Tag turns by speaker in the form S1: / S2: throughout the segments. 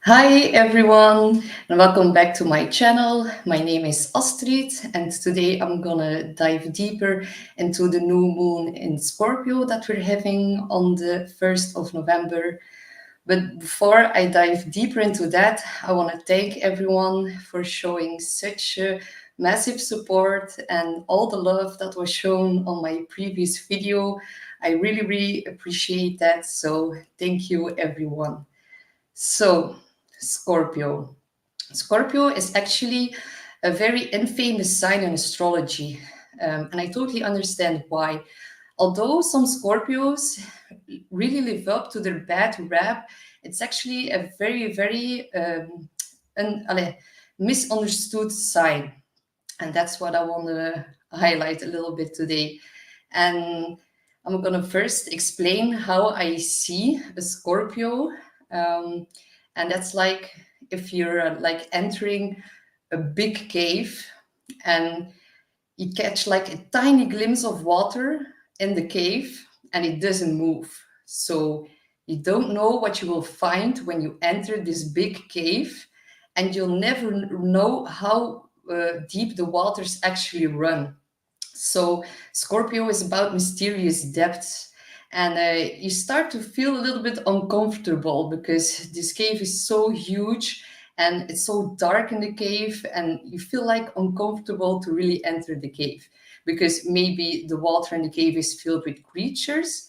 S1: Hi everyone, and welcome back to my channel. My name is Astrid, and today I'm gonna dive deeper into the new moon in Scorpio that we're having on the 1st of November. But before I dive deeper into that, I want to thank everyone for showing such a massive support and all the love that was shown on my previous video. I really appreciate that. So thank you everyone. So, Scorpio. Scorpio is actually a very infamous sign in astrology, and I totally understand why. Although some Scorpios really live up to their bad rap, it's actually a very misunderstood sign, and that's what I want to highlight a little bit today. And I'm gonna first explain how I see a Scorpio. Um, and that's like if you're like entering a big cave and you catch like a tiny glimpse of water in the cave and it doesn't move. So you don't know what you will find when you enter this big cave, and you'll never know how deep the waters actually run. So Scorpio is about mysterious depths, and you start to feel a little bit uncomfortable because this cave is so huge and it's so dark in the cave, and you feel like uncomfortable to really enter the cave because maybe the water in the cave is filled with creatures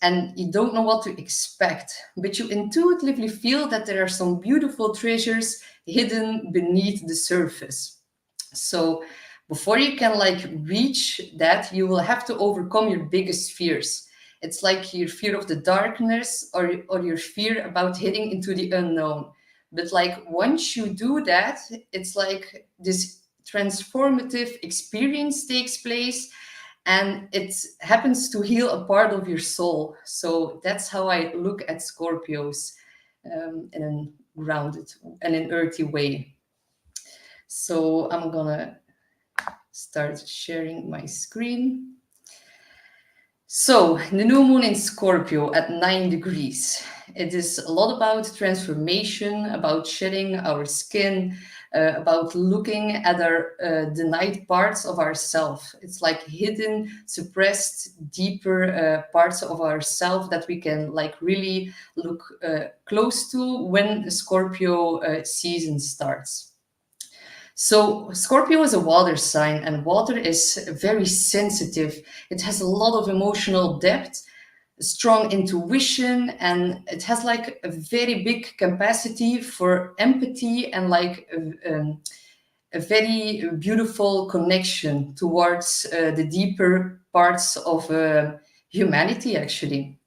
S1: and you don't know what to expect, but you intuitively feel that there are some beautiful treasures hidden beneath the surface. So before you can like reach that, you will have to overcome your biggest fears. It's like your fear of the darkness, or your fear about heading into the unknown. But like once you do that, it's like this transformative experience takes place, and it happens to heal a part of your soul. So that's how I look at Scorpios, in a grounded and an earthy way. So I'm gonna start sharing my screen. So the new moon in Scorpio at 9 degrees. It is a lot about transformation, about shedding our skin, about looking at our denied parts of ourself. It's like hidden, suppressed, deeper parts of ourself that we can like really look close to when the Scorpio season starts. So Scorpio is a water sign, and water is very sensitive. It has a lot of emotional depth, strong intuition, and it has like a very big capacity for empathy and like a very beautiful connection towards the deeper parts of humanity, actually.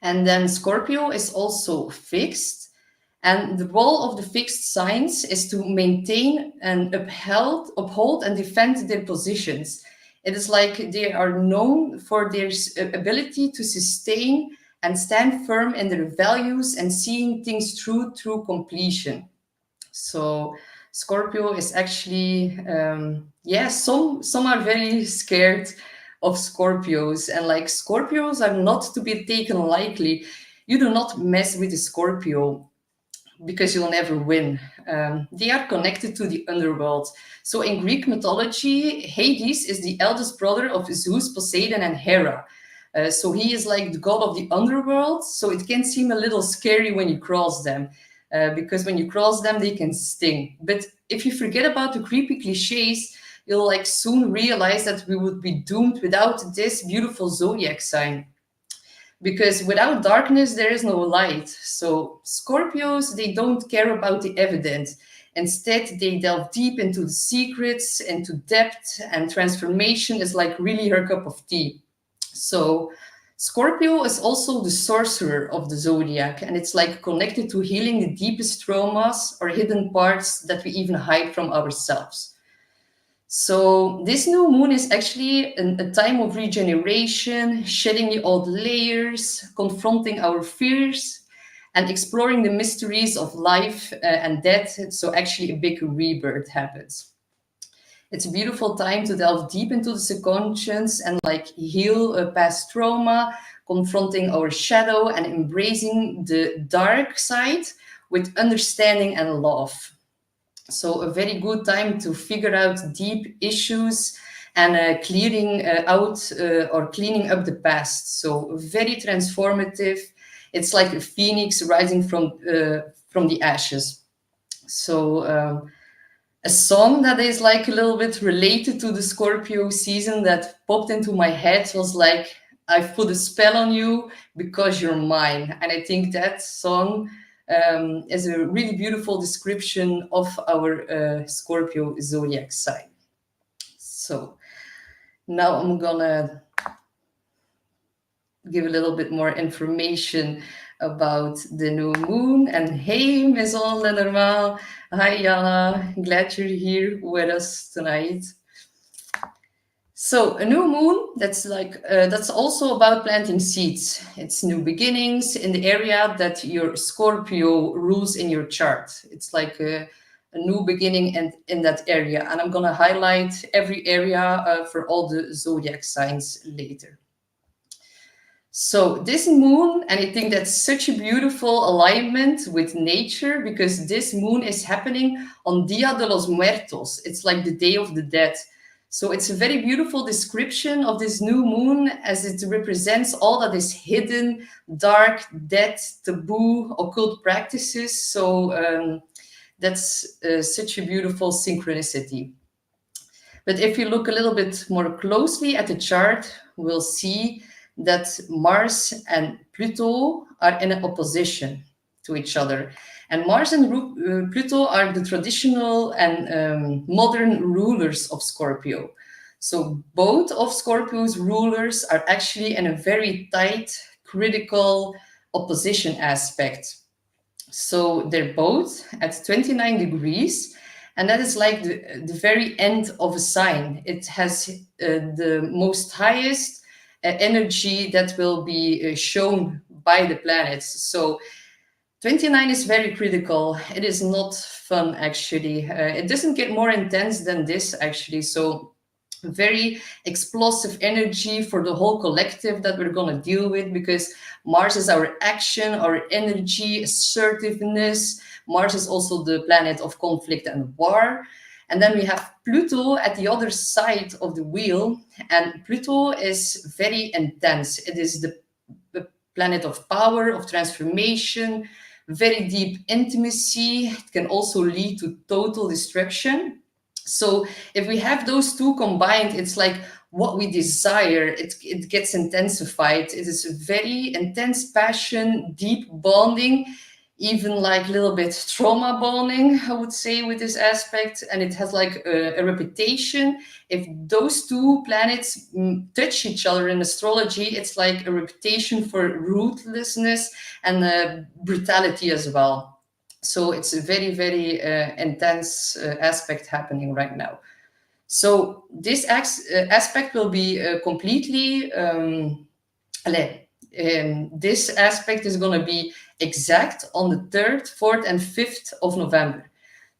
S1: And then Scorpio is also fixed. And the role of the fixed signs is to maintain and uphold and defend their positions. It is like they are known for their ability to sustain and stand firm in their values and seeing things through completion. So Scorpio is actually, yeah, some are very scared of Scorpios, and like Scorpios are not to be taken lightly. You do not mess with a Scorpio because you'll never win. They are connected to the underworld. So in Greek mythology, Hades is the eldest brother of Zeus, Poseidon, and Hera. So he is like the god of the underworld. So it can seem a little scary when you cross them, because when you cross them, they can sting. But if you forget about the creepy cliches, you'll like soon realize that we would be doomed without this beautiful zodiac sign, because without darkness there is no light. So Scorpios, they don't care about the evidence. Instead, they delve deep into the secrets, into depth, and transformation is like really her cup of tea. So Scorpio is also the sorcerer of the zodiac, and it's like connected to healing the deepest traumas or hidden parts that we even hide from ourselves. So this new moon is actually a time of regeneration, shedding the old layers, confronting our fears, and exploring the mysteries of life and death. So actually a big rebirth happens. It's a beautiful time to delve deep into the subconscious and like heal a past trauma, confronting our shadow and embracing the dark side with understanding and love. So a very good time to figure out deep issues and clearing out or cleaning up the past. So very transformative. It's like a phoenix rising from the ashes. So a song that is like a little bit related to the Scorpio season that popped into my head was like, I've put a spell on you because you're mine. And I think that song is a really beautiful description of our Scorpio zodiac sign. So now I'm gonna give a little bit more information about the new moon. And hey, Maison Lenormand. Hi, Jana. Glad you're here with us tonight. So a new moon, that's also about planting seeds. It's new beginnings in the area that your Scorpio rules in your chart. It's like a new beginning in that area. And I'm going to highlight every area for all the zodiac signs later. So this moon, and I think that's such a beautiful alignment with nature, because this moon is happening on Dia de los Muertos. It's like the Day of the Dead. So it's a very beautiful description of this new moon, as it represents all that is hidden, dark, dead, taboo, occult practices. So that's such a beautiful synchronicity. But if you look a little bit more closely at the chart, we'll see that Mars and Pluto are in an opposition to each other. And Mars and Pluto are the traditional and modern rulers of Scorpio. So both of Scorpio's rulers are actually in a very tight, critical opposition aspect. So they're both at 29 degrees, and that is like the very end of a sign. It has the most highest energy that will be shown by the planets. So 29 is very critical. It is not fun, actually. It doesn't get more intense than this, actually. So very explosive energy for the whole collective that we're going to deal with, because Mars is our action, our energy, assertiveness. Mars is also the planet of conflict and war. And then we have Pluto at the other side of the wheel. And Pluto is very intense. It is the planet of power, of transformation, very deep intimacy. It can also lead to total destruction. So if we have those two combined, it's like what we desire. It gets intensified. It is very intense passion, deep bonding, even like a little bit trauma bonding, I would say, with this aspect. And it has like a reputation. If those two planets touch each other in astrology, it's like a reputation for ruthlessness and brutality as well. So it's a very, very intense aspect happening right now. So this aspect will be completely... this aspect is going to be exact on the 3rd, 4th, and 5th of November.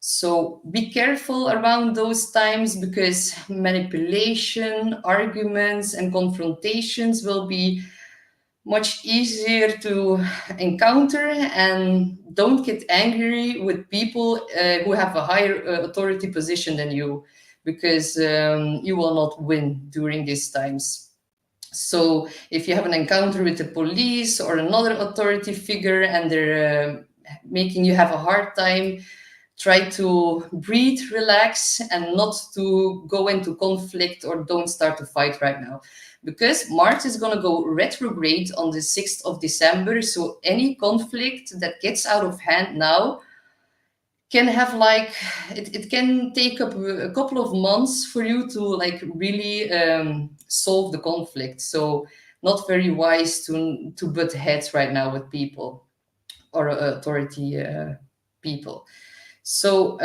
S1: So be careful around those times, because manipulation, arguments, and confrontations will be much easier to encounter. And don't get angry with people who have a higher authority position than you, because you will not win during these times. So if you have an encounter with the police or another authority figure and they're making you have a hard time, try to breathe, relax, and not to go into conflict, or don't start to fight right now. Because Mars is going to go retrograde on the 6th of December. So any conflict that gets out of hand now can have like, it can take up a couple of months for you to like really solve the conflict. So not very wise to butt heads right now with people or authority people. So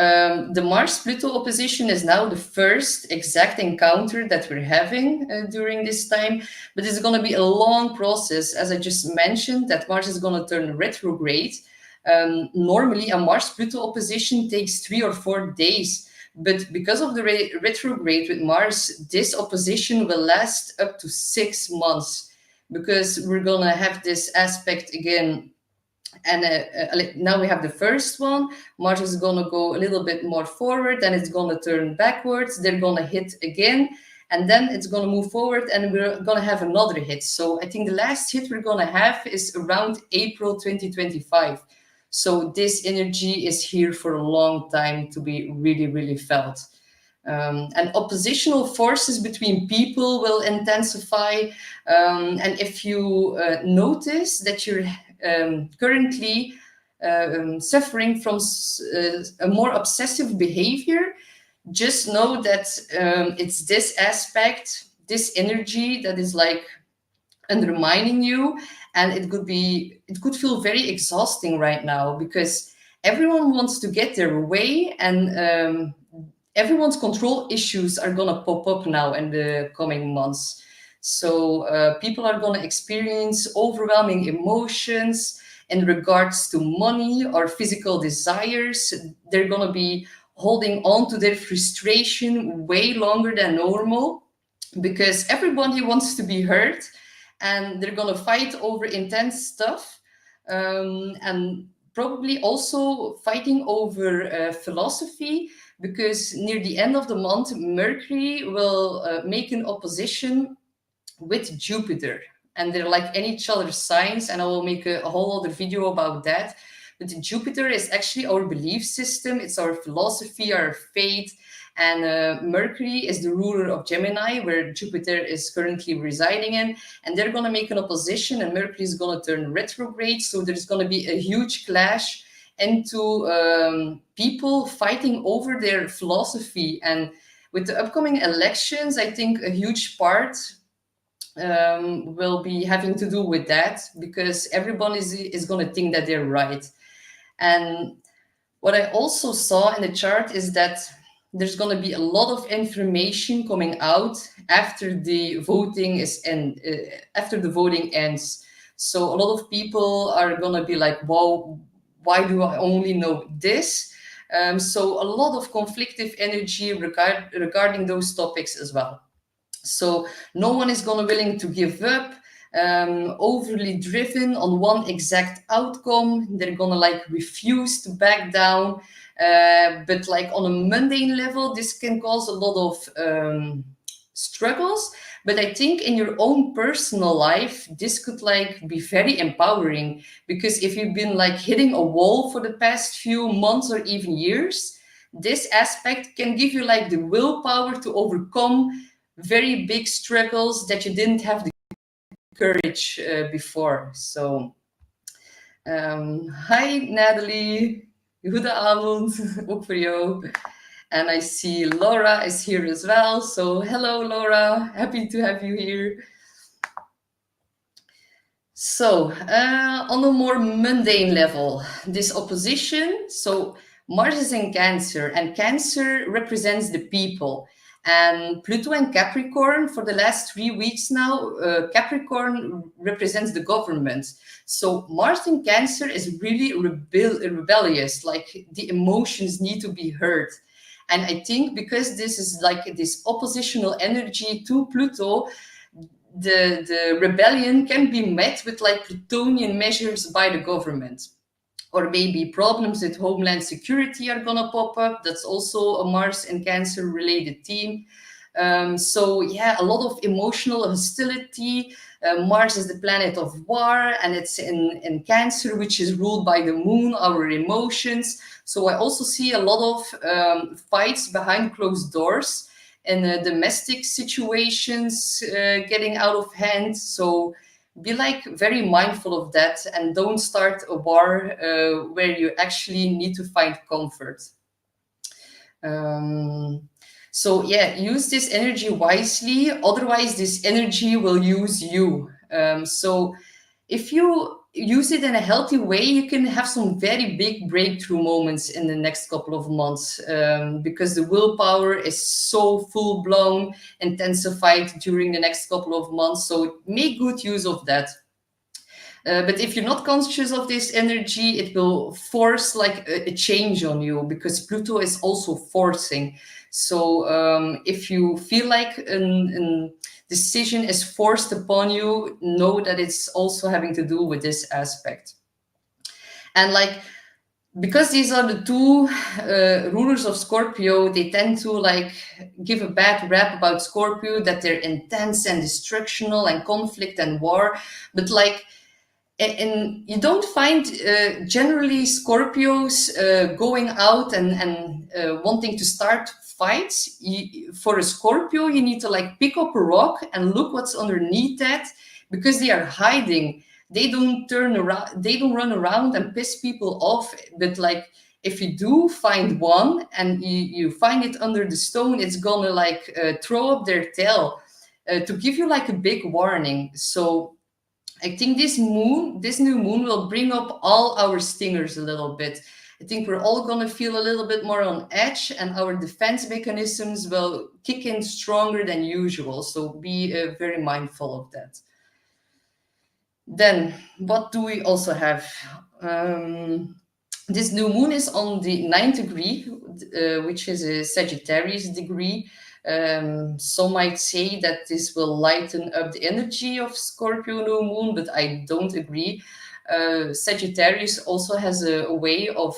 S1: the Mars-Pluto opposition is now the first exact encounter that we're having during this time, but it's going to be a long process. As I just mentioned, that Mars is going to turn retrograde. Normally, a Mars-Pluto opposition takes 3 or 4 days, but because of the retrograde with Mars, this opposition will last up to 6 months, because we're going to have this aspect again And now we have the first one. Mars is going to go a little bit more forward, then it's going to turn backwards. They're going to hit again, and then it's going to move forward, and we're going to have another hit. So I think the last hit we're going to have is around April 2025. So this energy is here for a long time to be really, really felt. And oppositional forces between people will intensify. And if you notice that you're currently suffering from a more obsessive behavior, just know that it's this aspect, this energy that is like undermining you, and it could feel very exhausting right now, because everyone wants to get their way, and everyone's control issues are going to pop up now in the coming months. So people are going to experience overwhelming emotions in regards to money or physical desires. They're going to be holding on to their frustration way longer than normal, because everybody wants to be heard, and they're going to fight over intense stuff, and probably also fighting over philosophy, because near the end of the month, Mercury will make an opposition with Jupiter, and they're like in each other's signs, and I will make a whole other video about that. But Jupiter is actually our belief system, it's our philosophy, our faith, and Mercury is the ruler of Gemini, where Jupiter is currently residing in, and they're going to make an opposition, and Mercury is going to turn retrograde, so there's going to be a huge clash into people fighting over their philosophy. And with the upcoming elections, I think a huge part will be having to do with that, because everyone is going to think that they're right. And what I also saw in the chart is that there's going to be a lot of information coming out after the voting after the voting ends. So a lot of people are going to be like, wow, why do I only know this? So a lot of conflictive energy regarding those topics as well. So no one is going to willing to give up, overly driven on one exact outcome. They're going to like refuse to back down. But like on a mundane level, this can cause a lot of struggles. But I think in your own personal life, this could like be very empowering, because if you've been like hitting a wall for the past few months or even years, this aspect can give you like the willpower to overcome very big struggles that you didn't have the courage before. So hi Natalie, goedenavond, ook voor jou. And I see Laura is here as well. So hello Laura, happy to have you here. So on a more mundane level, this opposition, so Mars is in Cancer, and Cancer represents the people. And Pluto and Capricorn, for the last 3 weeks now, Capricorn represents the government. So Mars in Cancer is really rebellious, like the emotions need to be heard. And I think because this is like this oppositional energy to Pluto, the rebellion can be met with like Plutonian measures by the government. Or maybe problems with homeland security are gonna pop up. That's also a Mars and Cancer related theme. So yeah, a lot of emotional hostility. Mars is the planet of war, and it's in Cancer, which is ruled by the moon, our emotions. So I also see a lot of fights behind closed doors and domestic situations getting out of hand. So be like very mindful of that, and don't start a war where you actually need to find comfort. So yeah, use this energy wisely, otherwise this energy will use you. So if you use it in a healthy way, you can have some very big breakthrough moments in the next couple of months, because the willpower is so full-blown, intensified during the next couple of months. So make good use of that. But if you're not conscious of this energy, it will force like a change on you, because Pluto is also forcing. So if you feel like a decision is forced upon you, know that it's also having to do with this aspect. And like, because these are the two rulers of Scorpio, they tend to like give a bad rap about Scorpio, that they're intense and destructional and conflict and war. But like, and you don't find generally Scorpios going out and wanting to start fights. For a Scorpio, you need to like pick up a rock and look what's underneath that, because they are hiding. They don't turn around, they don't run around and piss people off. But like, if you do find one and you find it under the stone, it's gonna like throw up their tail to give you like a big warning. So I think this new moon will bring up all our stingers a little bit. I think we're all going to feel a little bit more on edge, and our defense mechanisms will kick in stronger than usual. So be very mindful of that. Then, what do we also have? This new moon is on the 9th degree, which is a Sagittarius degree. Some might say that this will lighten up the energy of Scorpio new moon, but I don't agree. Sagittarius also has a way of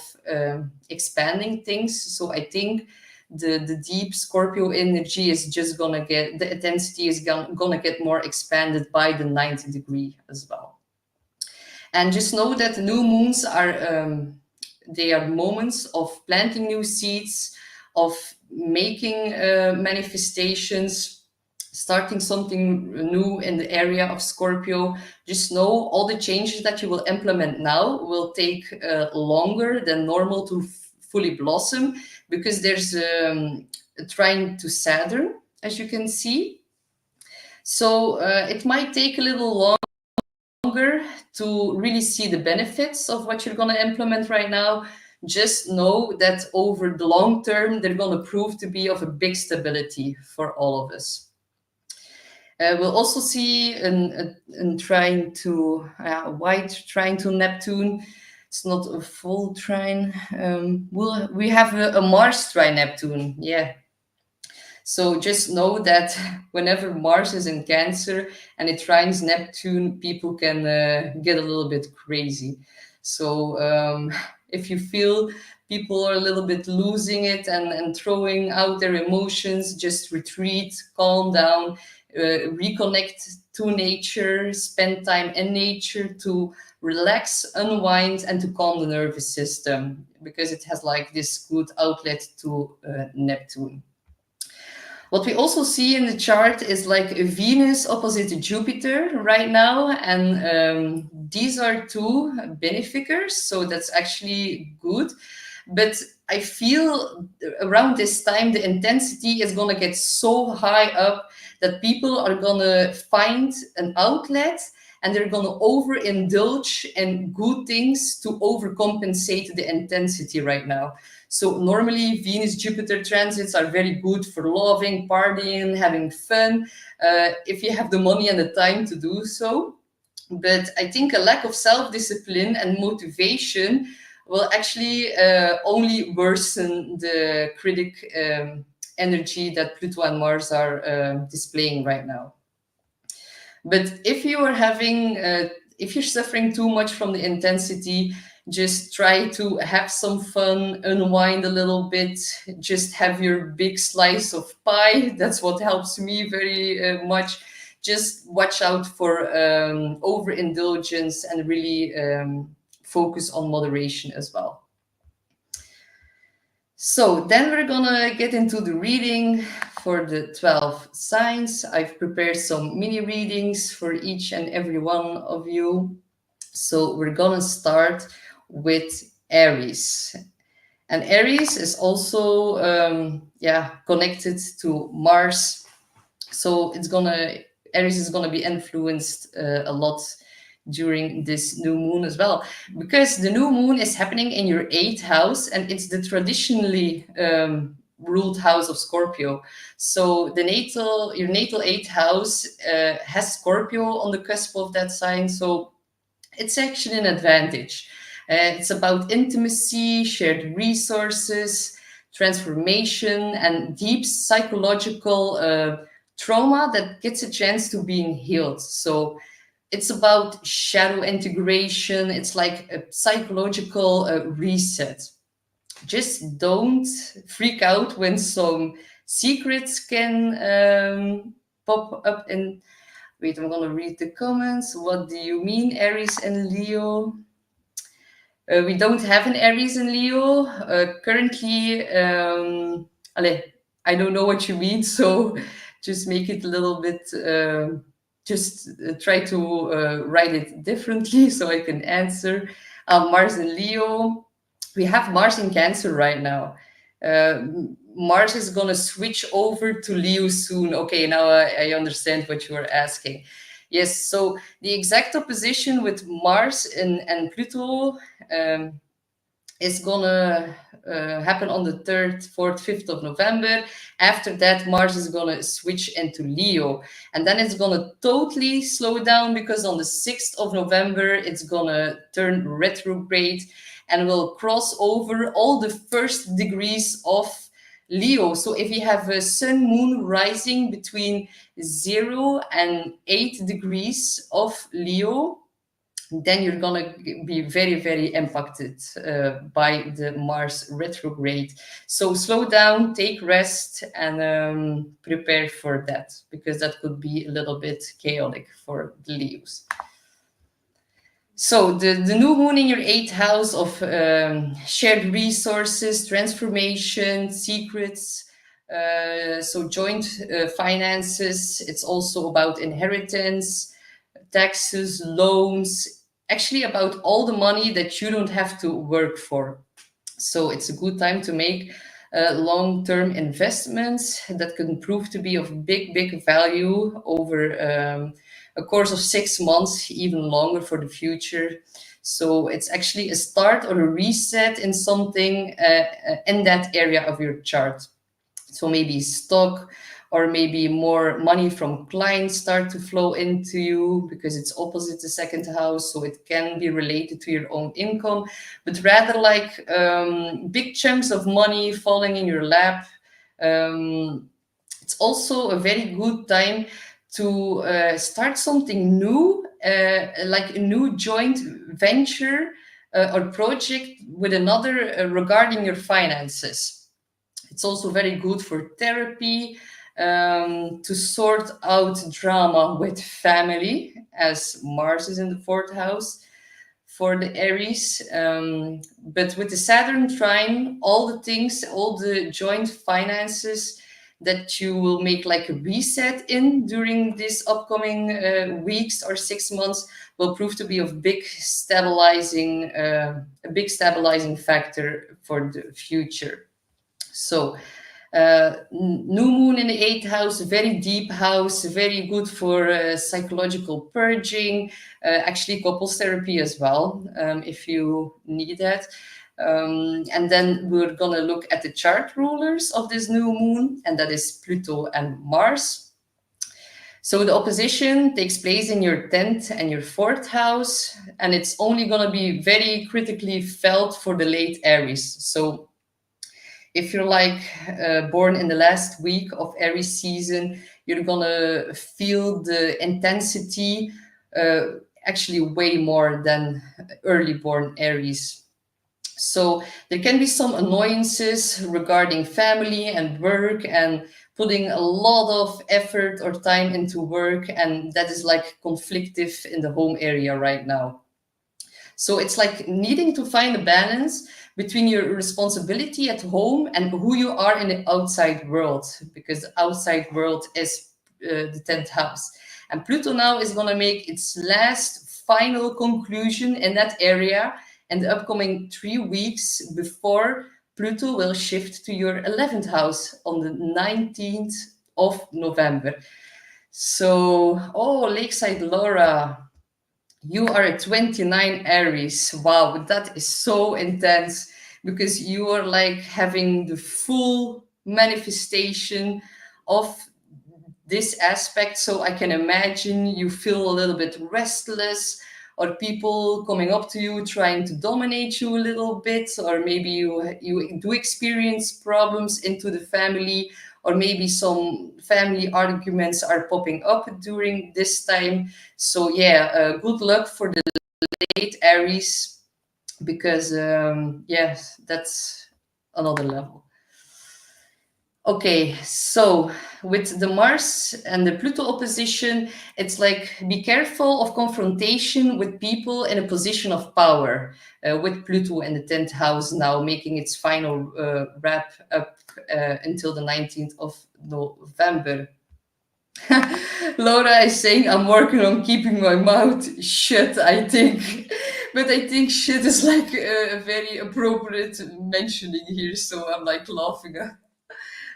S1: expanding things. So I think the deep Scorpio energy is just gonna get, the intensity is gonna get more expanded by the 9th degree as well. And just know that new moons are they are moments of planting new seeds, of making manifestations, starting something new in the area of Scorpio. Just know all the changes that you will implement now will take longer than normal to fully blossom, because there's a trine to Saturn, as you can see. So it might take a little longer to really see the benefits of what you're going to implement right now. Just know that over the long term, they're going to prove to be of a big stability for all of us. We'll also see in trine to white trine to Neptune. It's not a full trine. We have a Mars trine Neptune. Yeah. So just know that whenever Mars is in Cancer and it trines Neptune, people can get a little bit crazy. So if you feel people are a little bit losing it and throwing out their emotions, just retreat, calm down, reconnect to nature, spend time in nature to relax, unwind, and to calm the nervous system, because it has like this good outlet to Neptune. What we also see in the chart is like a Venus opposite Jupiter right now, and these are two beneficers, so that's actually good. But I feel around this time the intensity is going to get so high up that people are going to find an outlet and they're going to overindulge in good things to overcompensate the intensity right now. So normally Venus-Jupiter transits are very good for loving, partying, having fun, if you have the money and the time to do so. But I think a lack of self-discipline and motivation will actually only worsen the critic energy that Pluto and Mars are displaying right now. But if you are having, if you're suffering too much from the intensity, just try to have some fun, unwind a little bit, just have your big slice of pie. That's what helps me very much. Just watch out for overindulgence and really focus on moderation as well. So then we're gonna get into the reading for the 12 signs. I've prepared some mini readings for each and every one of you. So we're gonna start with Aries. And Aries is also connected to Mars. So Aries is gonna be influenced a lot during this new moon as well, because the new moon is happening in your 8th house, and it's the traditionally ruled house of Scorpio. So your natal 8th house has Scorpio on the cusp of that sign, so it's actually an advantage. It's about intimacy, shared resources, transformation, and deep psychological trauma that gets a chance to being healed. So it's about shadow integration. It's like a psychological reset. Just don't freak out when some secrets can pop up in. Wait, I'm gonna read the comments. What do you mean, Aries and Leo? We don't have an Aries and Leo currently. Allez, I don't know what you mean, so just make it a little bit. Just try to write it differently so I can answer. Mars and Leo. We have Mars in Cancer right now. Uh, Mars is gonna switch over to Leo soon. Okay, now I understand what you are asking. Yes, so the exact opposition with Mars and Pluto is gonna happen on the 3rd, 4th, 5th of November. After that, Mars is gonna switch into Leo. And then it's gonna totally slow down because on the 6th of November, it's gonna turn retrograde and will cross over all the first degrees of Leo. So if you have a sun moon rising between 0 and 8 degrees of Leo, then you're gonna be very, very impacted by the Mars retrograde. So slow down, take rest, and prepare for that, because that could be a little bit chaotic for the Leos. So the new moon in your 8th house of shared resources, transformation, secrets, so joint finances. It's also about inheritance, taxes, loans, actually about all the money that you don't have to work for. So it's a good time to make long-term investments that can prove to be of big, big value over a course of 6 months, even longer for the future. So it's actually a start or a reset in something in that area of your chart. So maybe stock, or maybe more money from clients start to flow into you, because it's opposite the 2nd house, so it can be related to your own income, but rather like big chunks of money falling in your lap. It's also a very good time to start something new, like a new joint venture or project with another regarding your finances. It's also very good for therapy, to sort out drama with family, as Mars is in the 4th house for the Aries. But with the Saturn trine, all the things, all the joint finances that you will make like a reset in during these upcoming weeks or 6 months will prove to be of a big stabilizing factor for the future. So new moon in the 8th house, very deep house, very good for psychological purging, actually couples therapy as well, if you need that. And then we're gonna look at the chart rulers of this new moon, and that is Pluto and Mars. So the opposition takes place in your 10th and your 4th house, and it's only gonna be very critically felt for the late Aries. So if you're like born in the last week of Aries season, you're gonna feel the intensity actually way more than early born Aries. So there can be some annoyances regarding family and work, and putting a lot of effort or time into work, and that is like conflictive in the home area right now. So it's like needing to find a balance between your responsibility at home and who you are in the outside world, because the outside world is the 10th house. And Pluto now is going to make its last final conclusion in that area in the upcoming 3 weeks before Pluto will shift to your 11th house on the 19th of November. So, oh, Lakeside Laura, you are a 29 Aries. Wow, that is so intense, because you are like having the full manifestation of this aspect. So I can imagine you feel a little bit restless, or people coming up to you trying to dominate you a little bit, or maybe you do experience problems into the family or maybe some family arguments are popping up during this time. So yeah, good luck for the late Aries, because yes, that's another level. Okay, so with the Mars and the Pluto opposition, it's like be careful of confrontation with people in a position of power, with Pluto in the 10th house now making its final wrap up until the 19th of November. Laura is saying, I'm working on keeping my mouth shut, I think. But I think shit is like a very appropriate mentioning here, so I'm like laughing.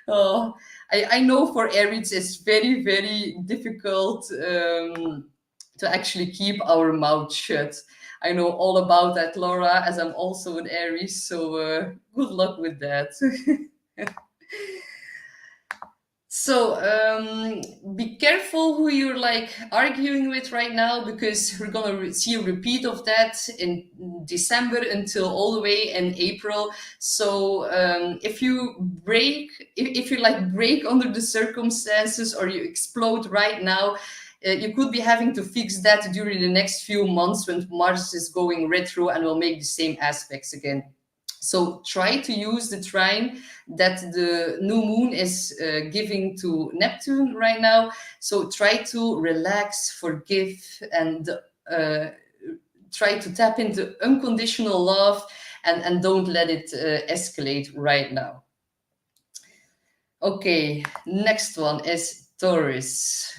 S1: Oh, I know for Aries it's very, very difficult to actually keep our mouth shut. I know all about that, Laura, as I'm also an Aries, so good luck with that. So be careful who you're like arguing with right now, because we're gonna see a repeat of that in December until all the way in April. So if you break, if you like break under the circumstances, or you explode right now, you could be having to fix that during the next few months when Mars is going retro and will make the same aspects again. So try to use the trine that the new moon is giving to Neptune right now. So try to relax, forgive, and try to tap into unconditional love, and don't let it escalate right now. Okay, next one is Taurus.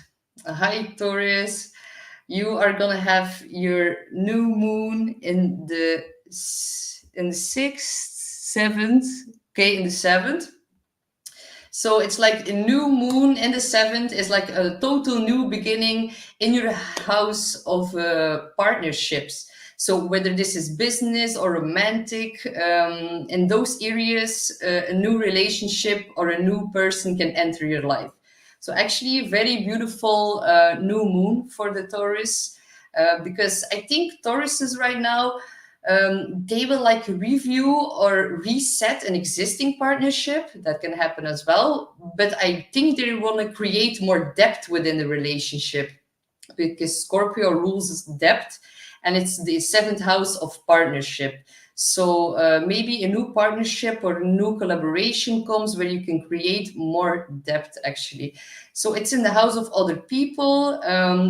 S1: Hi, Taurus. You are gonna have your new moon in the 6th, 7th. Okay, in the 7th. So it's like a new moon in the 7th is like a total new beginning in your house of partnerships. So whether this is business or romantic, in those areas, a new relationship or a new person can enter your life. So actually, very beautiful new moon for the Taurus, because I think Tauruses right now, they will like review or reset an existing partnership. That can happen as well. But I think they want to create more depth within the relationship, because Scorpio rules depth, and it's the 7th house of partnership. So maybe a new partnership or a new collaboration comes where you can create more depth, actually. So it's in the house of other people.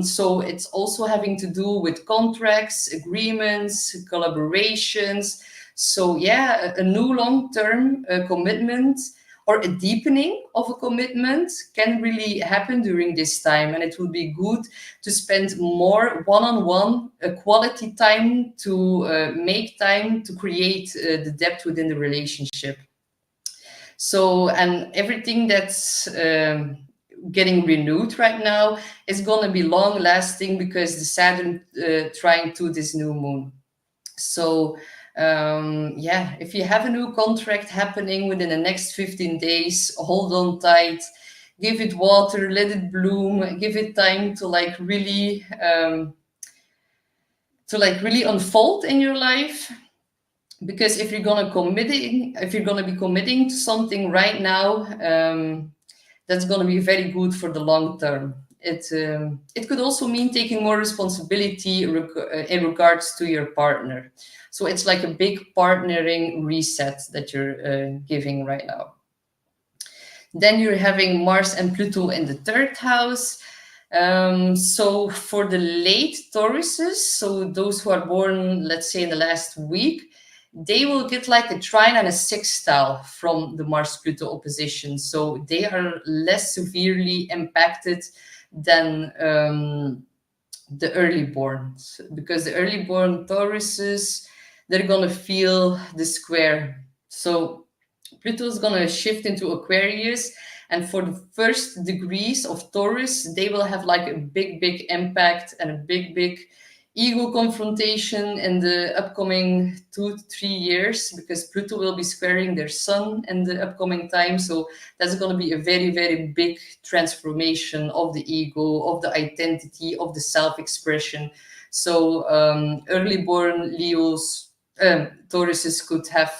S1: So it's also having to do with contracts, agreements, collaborations. So yeah, a new long-term commitment or a deepening of a commitment can really happen during this time. And it will be good to spend more one-on-one quality time, to make time to create the depth within the relationship. So, and everything that's getting renewed right now is going to be long lasting, because the Saturn trying to this new moon. So yeah, if you have a new contract happening within the next 15 days, hold on tight, give it water, let it bloom, give it time to like really unfold in your life. Because if you're gonna be committing to something right now, that's gonna be very good for the long term. It could also mean taking more responsibility in regards to your partner. So it's like a big partnering reset that you're giving right now. Then you're having Mars and Pluto in the 3rd house. So for the late Tauruses, so those who are born, let's say in the last week, they will get like a trine and a sextile from the Mars-Pluto opposition. So they are less severely impacted than the early born, because the early born Tauruses, they're gonna feel the square. So Pluto is gonna shift into Aquarius, and for the first degrees of Taurus, they will have like a big impact and a big ego confrontation in the upcoming 2 to 3 years, because Pluto will be squaring their sun in the upcoming time. So that's going to be a very big transformation of the ego, of the identity, of the self-expression. So early born Leos, Tauruses could have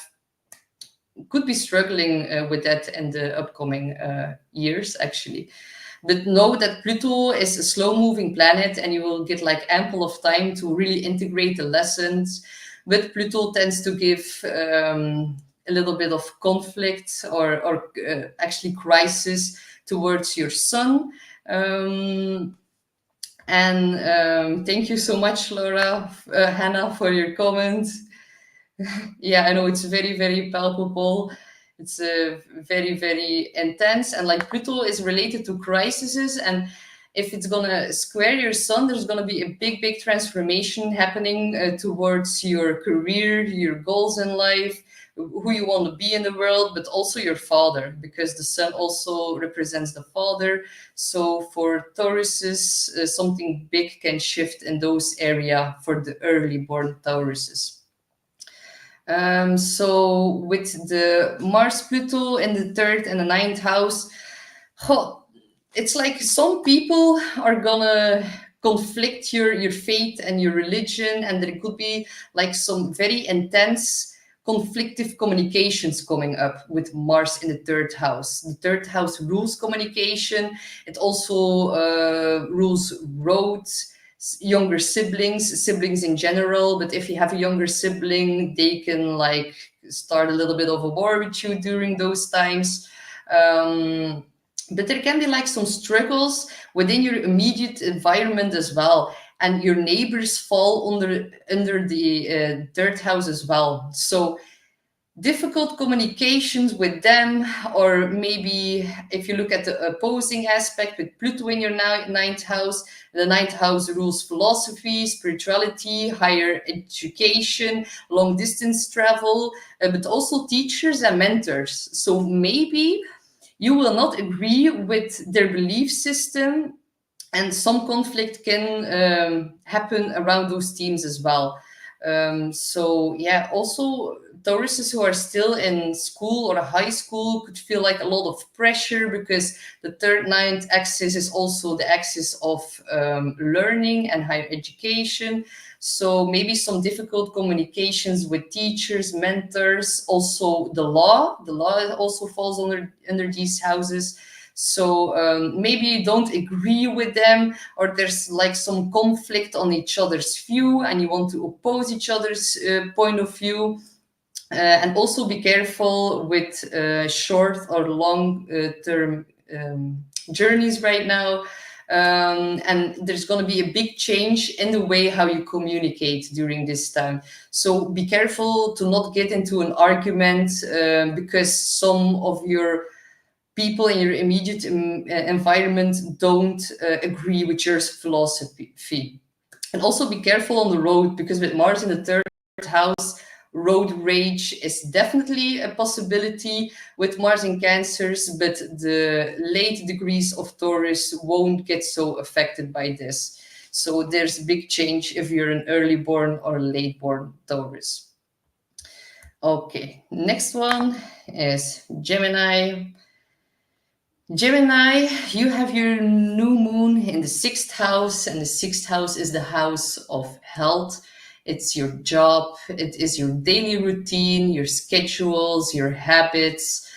S1: could be struggling with that in the upcoming years, actually. But know that Pluto is a slow-moving planet, and you will get like ample of time to really integrate the lessons. But Pluto tends to give a little bit of conflict or actually crisis towards your sun. Thank you so much, Laura, Hannah, for your comments. Yeah, I know it's very, very palpable. It's very, very intense. And like Pluto is related to crises. And if it's going to square your sun, there's going to be a big, big transformation happening towards your career, your goals in life, who you want to be in the world, but also your father, because the sun also represents the father. So for Tauruses, something big can shift in those areas for the early born Tauruses. So with the Mars Pluto in the 3rd and the 9th house, it's like some people are gonna conflict your faith and your religion, and there could be like some very intense conflictive communications coming up with Mars in the 3rd house. The 3rd house rules communication. It also rules roads, younger siblings in general. But if you have a younger sibling, they can like start a little bit of a war with you during those times. But there can be like some struggles within your immediate environment as well, and your neighbors fall under the 3rd house as well. So difficult communications with them, or maybe if you look at the opposing aspect with Pluto in your 9th house, the 9th house rules philosophy, spirituality, higher education, long distance travel, but also teachers and mentors. So maybe you will not agree with their belief system, and some conflict can happen around those teams as well. So yeah, also Tauruses who are still in school or high school could feel like a lot of pressure, because the 3rd 9th axis is also the axis of learning and higher education. So maybe some difficult communications with teachers, mentors, also the law. The law also falls under these houses. So maybe you don't agree with them, or there's like some conflict on each other's view, and you want to oppose each other's point of view. And also be careful with short or long term journeys right now. And there's going to be a big change in the way how you communicate during this time. So be careful to not get into an argument because some of your people in your immediate environment don't agree with your philosophy. And also be careful on the road, because with Mars in the 3rd house, road rage is definitely a possibility with Mars in Cancers, but the late degrees of Taurus won't get so affected by this. So there's a big change if you're an early born or late born Taurus. Okay, next one is Gemini. Gemini, you have your new moon in the 6th house, and the 6th house is the house of health. It's your job, it is your daily routine, your schedules, your habits.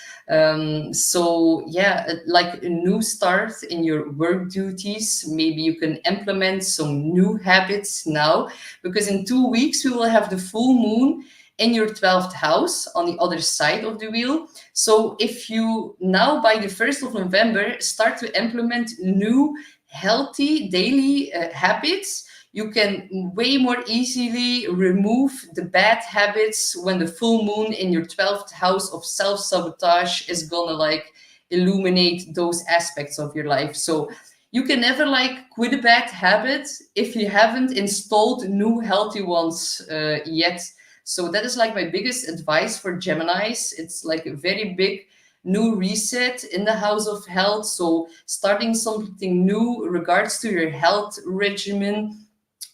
S1: So yeah, like a new start in your work duties. Maybe you can implement some new habits now, because in 2 weeks we will have the full moon in your 12th house on the other side of the wheel. So if you now by the 1st of November start to implement new healthy daily habits, you can way more easily remove the bad habits when the full moon in your 12th house of self-sabotage is gonna like illuminate those aspects of your life. So you can never like quit a bad habit if you haven't installed new healthy ones yet. So that is like my biggest advice for Geminis. It's like a very big new reset in the house of health. So starting something new regards to your health regimen,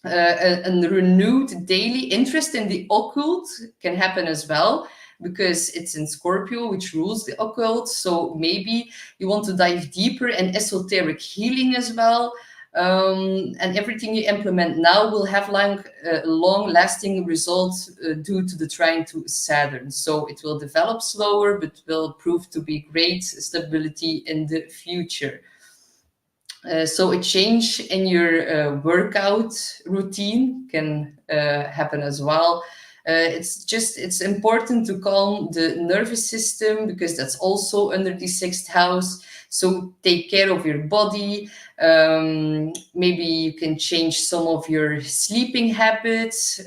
S1: a renewed daily interest in the occult can happen as well, because it's in Scorpio, which rules the occult. So maybe you want to dive deeper in esoteric healing as well. And everything you implement now will have long-lasting results due to the trine to Saturn. So it will develop slower, but will prove to be great stability in the future. So a change in your workout routine can happen as well. It's important to calm the nervous system, because that's also under the 6th house. So take care of your body. Maybe you can change some of your sleeping habits,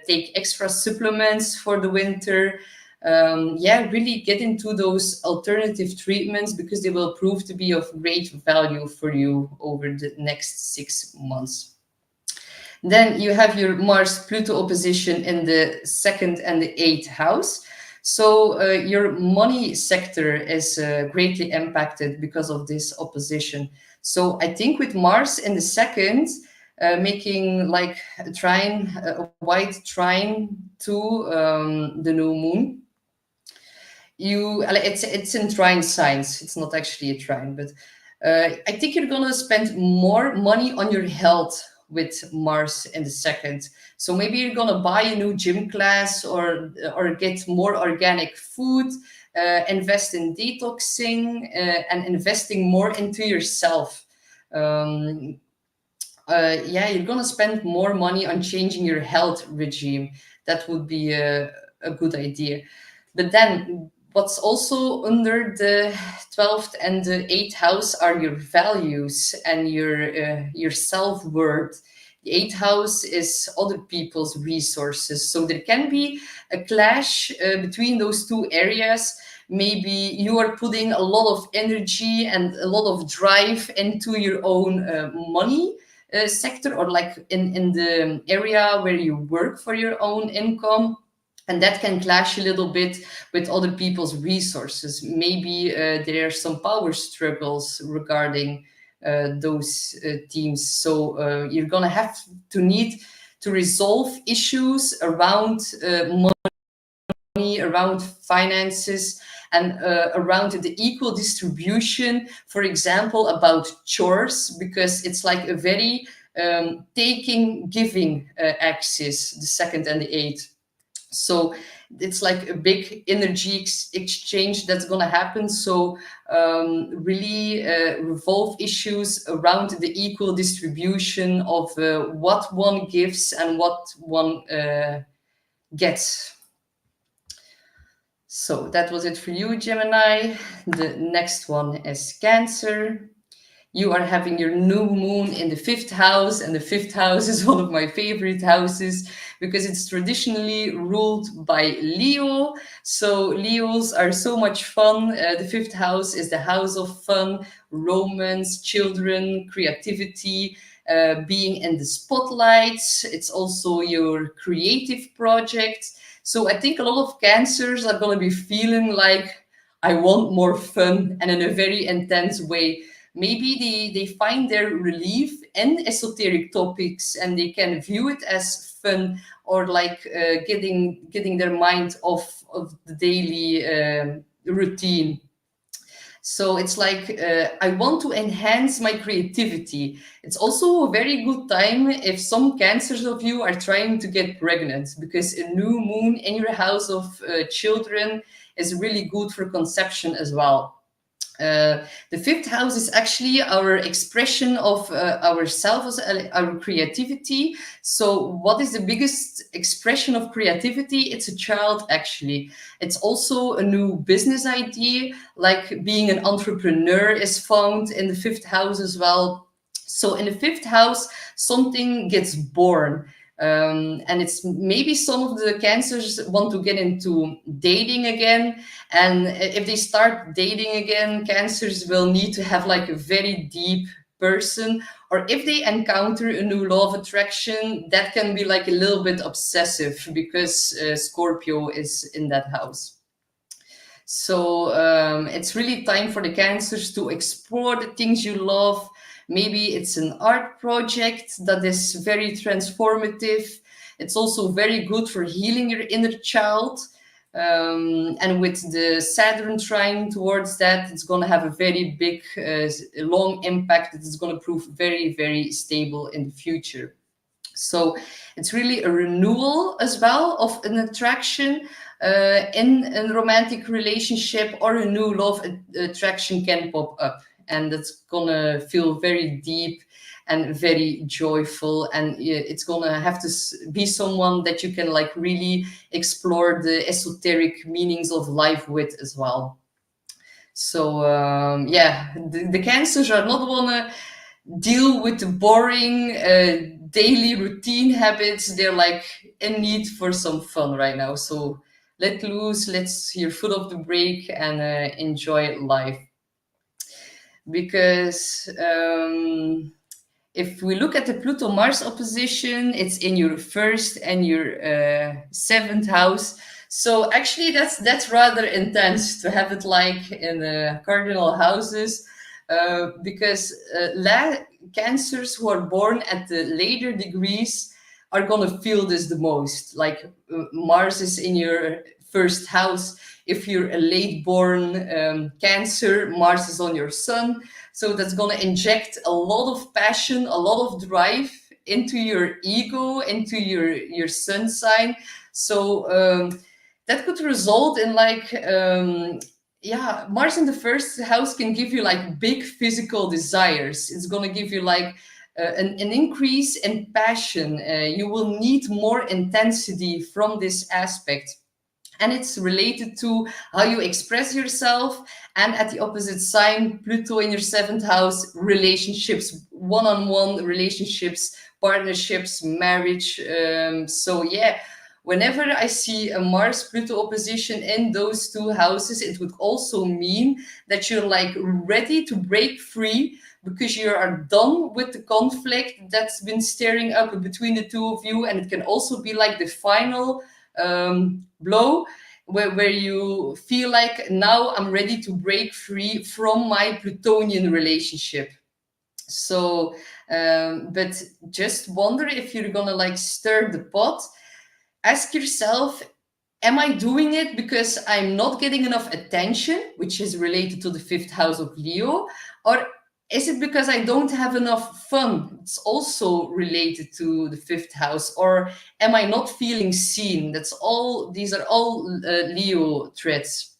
S1: take extra supplements for the winter. Really get into those alternative treatments, because they will prove to be of great value for you over the next 6 months. Then you have your Mars-Pluto opposition in the 2nd and the 8th house. So your money sector is greatly impacted because of this opposition. So I think with Mars in the 2nd, making like a white trine to the new moon, it's in trine signs. It's not actually a trine, but I think you're gonna spend more money on your health with Mars in the 2nd. So maybe you're gonna buy a new gym class, or get more organic food, invest in detoxing, and investing more into yourself. You're gonna spend more money on changing your health regime. That would be a good idea. But then what's also under the 12th and the 8th house are your values and your self-worth. The 8th house is other people's resources. So there can be a clash between those two areas. Maybe you are putting a lot of energy and a lot of drive into your own money sector, or like in the area where you work for your own income. And that can clash a little bit with other people's resources. Maybe there are some power struggles regarding those teams. So you're going to have to need to resolve issues around money, around finances, and around the equal distribution, for example, about chores, because it's like a very taking, giving axis, the 2nd and the 8th. So it's like a big energy exchange that's going to happen. So really revolve issues around the equal distribution of what one gives and what one gets. So that was it for you, Gemini. The next one is Cancer. You are having your new moon in the 5th house, and the 5th house is one of my favorite houses because it's traditionally ruled by Leo. So Leos are so much fun. The 5th house is the house of fun, romance, children, creativity, being in the spotlights. It's also your creative project. So I think a lot of Cancers are going to be feeling like, I want more fun, and in a very intense way. Maybe they find their relief in esoteric topics, and they can view it as fun, or like getting their mind off of the daily routine. So it's like, I want to enhance my creativity. It's also a very good time if some Cancers of you are trying to get pregnant, because a new moon in your house of children is really good for conception as well. The 5th house is actually our expression of ourselves, our creativity. So what is the biggest expression of creativity? It's a child, actually. It's also a new business idea, like being an entrepreneur is found in the 5th house as well. So in the 5th house, something gets born. And it's maybe some of the Cancers want to get into dating again. And if they start dating again, Cancers will need to have like a very deep person. Or if they encounter a new law of attraction, that can be like a little bit obsessive, because Scorpio is in that house. So it's really time for the Cancers to explore the things you love. Maybe it's an art project that is very transformative. It's also very good for healing your inner child. And with the Saturn trine towards that, it's going to have a very big, long impact. It's going to prove very, very stable in the future. So it's really a renewal as well of an attraction in a romantic relationship, or a new love attraction can pop up. And it's gonna feel very deep and very joyful. And it's gonna have to be someone that you can like really explore the esoteric meanings of life with as well. So yeah, the Cancers are not wanna deal with the boring daily routine habits. They're like in need for some fun right now. So let loose, let's hear foot off the brake and enjoy life. Because if we look at the Pluto Mars opposition, it's in your first and your seventh house. So actually that's rather intense to have it like in the cardinal houses. Because Cancers who are born at the later degrees are going to feel this the most. Like Mars is in your first house. If you're a late born Cancer, Mars is on your sun. So that's going to inject a lot of passion, a lot of drive into your ego, into your sun sign. So that could result in like yeah, Mars in the first house can give you like big physical desires. It's going to give you like an increase in passion. You will need more intensity from this aspect. And it's related to how you express yourself. And at the opposite sign, Pluto in your seventh house, relationships, one-on-one relationships, partnerships, marriage. So yeah, whenever I see a Mars-Pluto opposition in those two houses, it would also mean that you're like ready to break free, because you are done with the conflict that's been stirring up between the two of you. And it can also be like the final blow where you feel like, now I'm ready to break free from my Plutonian relationship. So, but just wonder if you're gonna like stir the pot. Ask yourself, am I doing it because I'm not getting enough attention, which is related to the fifth house of Leo? Or is it because I don't have enough fun? It's also related to the fifth house. Or am I not feeling seen? These are all Leo traits.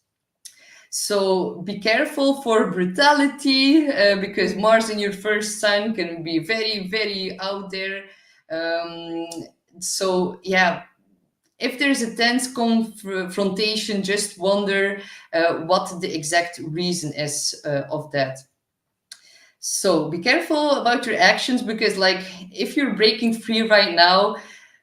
S1: So be careful for brutality, because Mars in your first sign can be very, very out there. So yeah, if there's a tense confrontation, just wonder what the exact reason is of that. So be careful about your actions, because like if you're breaking free right now,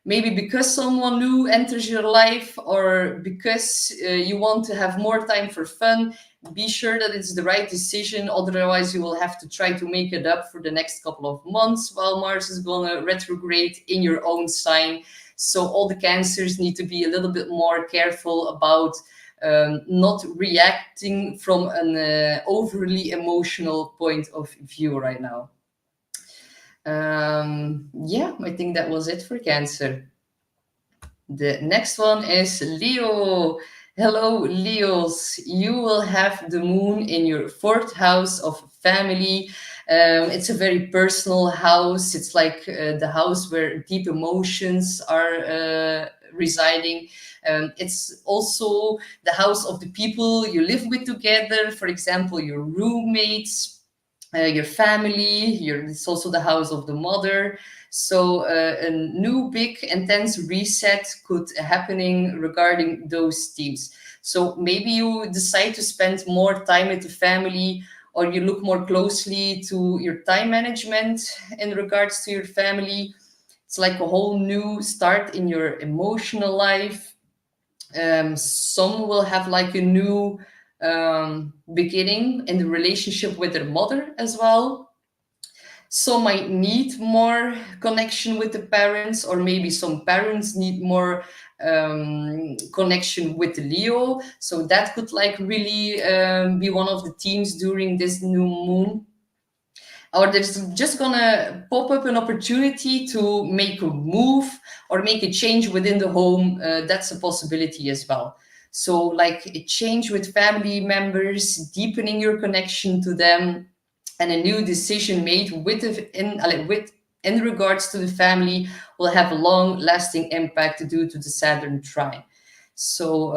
S1: maybe because someone new enters your life, or because you want to have more time for fun, be sure that it's the right decision. Otherwise, you will have to try to make it up for the next couple of months while Mars is going to retrograde in your own sign. So all the Cancers need to be a little bit more careful about not reacting from an overly emotional point of view right now. Yeah, I think that was it for Cancer. The next one is Leo. Hello, Leos. You will have the moon in your fourth house of family. It's a very personal house. It's like the house where deep emotions are residing. It's also the house of the people you live with together. For example, your roommates, your family. It's also the house of the mother. So a new big intense reset could happening regarding those themes. So maybe you decide to spend more time with the family, or you look more closely to your time management in regards to your family. It's like a whole new start in your emotional life. Some will have like a new beginning in the relationship with their mother as well. Some might need more connection with the parents, or maybe some parents need more connection with the Leo. So that could like really be one of the themes during this new moon. Or there's just gonna pop up an opportunity to make a move or make a change within the home. That's a possibility as well. So like a change with family members, deepening your connection to them, and a new decision made in regards to the family will have a long-lasting impact due to the Saturn trine. So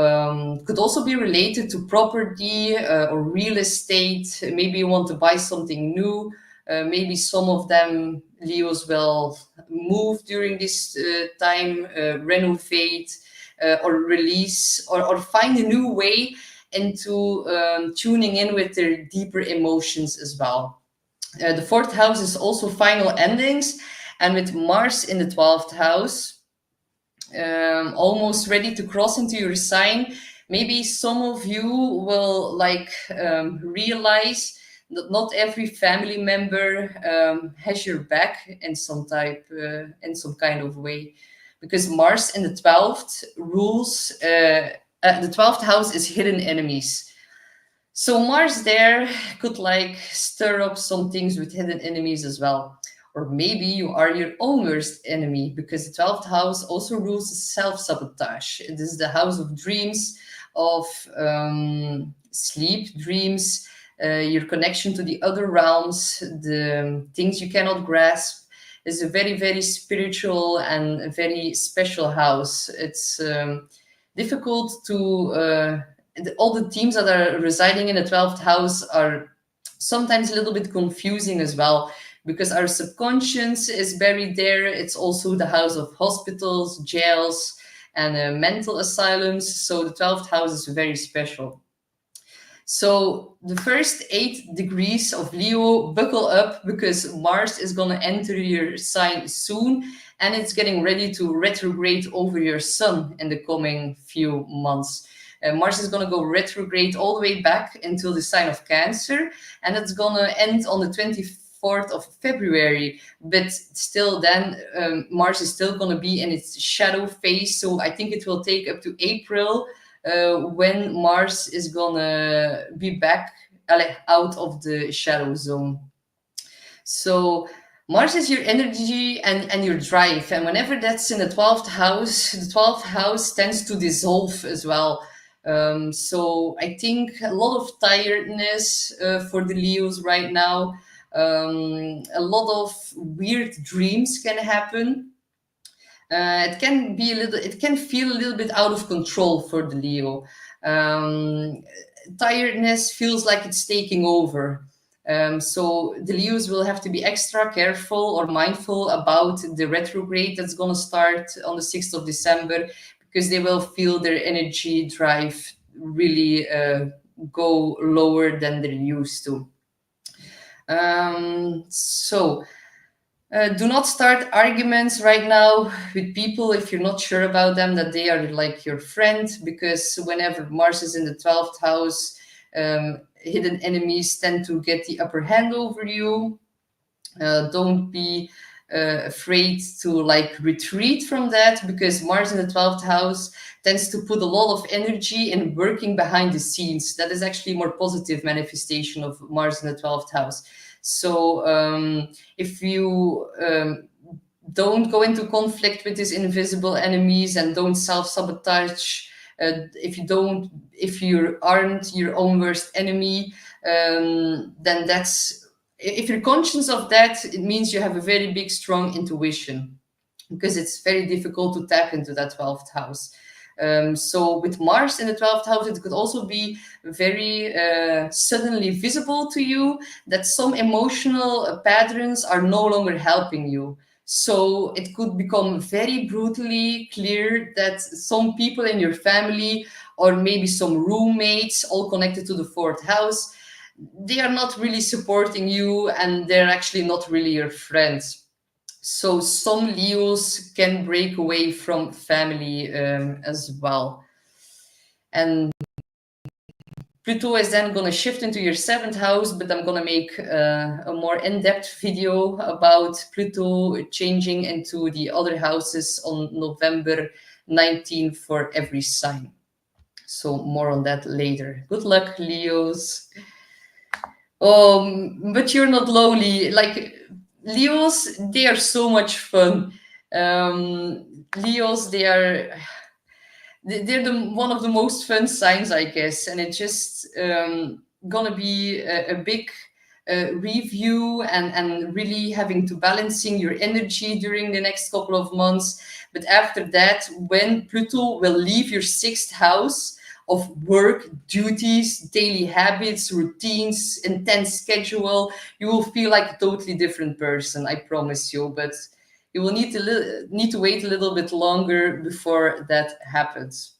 S1: could also be related to property or real estate. Maybe you want to buy something new. Maybe some of them, Leos, will move during this time, renovate or release or find a new way into tuning in with their deeper emotions as well. The fourth house is also final endings, and with Mars in the 12th house, almost ready to cross into your sign, maybe some of you will realize that not every family member has your back in some kind of way, because Mars in the 12th rules. The 12th house is hidden enemies. So Mars there could stir up some things with hidden enemies as well. Or maybe you are your own worst enemy, because the 12th house also rules self-sabotage. It is the house of dreams, of sleep, dreams, your connection to the other realms, the things you cannot grasp. Is a very, very spiritual and a very special house. It's difficult to... all the themes that are residing in the 12th house are sometimes a little bit confusing as well, because our subconscious is buried there. It's also the house of hospitals, jails, and mental asylums. So the 12th house is very special. So the first 8 degrees of Leo, buckle up, because Mars is going to enter your sign soon, and it's getting ready to retrograde over your sun in the coming few months. Mars is going to go retrograde all the way back until the sign of Cancer, and it's going to end on the 24th of February. But still then, Mars is still going to be in its shadow phase, so I think it will take up to April when Mars is going to be back out of the shadow zone. So Mars is your energy and your drive, and whenever that's in the 12th house, the 12th house tends to dissolve as well. So I think a lot of tiredness for the Leos right now. A lot of weird dreams can happen. It can feel a little bit out of control for the Leo. Tiredness feels like it's taking over. So the Leos will have to be extra careful or mindful about the retrograde that's going to start on the 6th of December, because they will feel their energy drive really go lower than they're used to. Do not start arguments right now with people if you're not sure about them, that they are like your friend, because whenever Mars is in the 12th house, hidden enemies tend to get the upper hand over you. Don't be afraid to retreat from that, because Mars in the 12th house tends to put a lot of energy in working behind the scenes. That is actually a more positive manifestation of Mars in the 12th house. So if you don't go into conflict with these invisible enemies and don't self-sabotage, if you aren't your own worst enemy, then if you're conscious of that, it means you have a very big, strong intuition, because it's very difficult to tap into that 12th house. So with Mars in the 12th house, it could also be very suddenly visible to you that some emotional patterns are no longer helping you. So it could become very brutally clear that some people in your family, or maybe some roommates, all connected to the 4th house, they are not really supporting you, and they're actually not really your friends. So some Leos can break away from family as well. And Pluto is then going to shift into your 7th house, but I'm going to make a more in-depth video about Pluto changing into the other houses on November 19th for every sign. So more on that later. Good luck, Leos. But you're not lonely. Leos, they are so much fun. Leos, they are they're one of the most fun signs, I guess, and it's just gonna be a big review and really having to balancing your energy during the next couple of months. But after that, when Pluto will leave your sixth house of work, duties, daily habits, routines, intense schedule, you will feel like a totally different person, I promise you. But you will need to wait a little bit longer before that happens.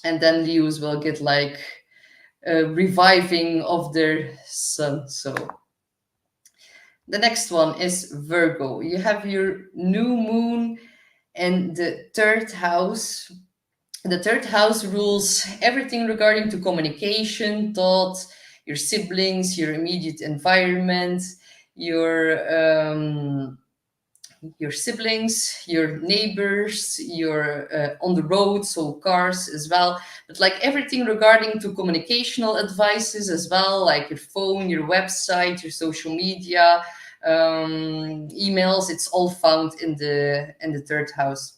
S1: And then Leos will get like a reviving of their sun. So the next one is Virgo. You have your new moon in the third house. The third house rules everything regarding to communication, thought, your siblings, your immediate environment, your siblings, your neighbors, your on the road, so cars as well. But like everything regarding to communicational advices as well, like your phone, your website, your social media, emails, it's all found in the third house.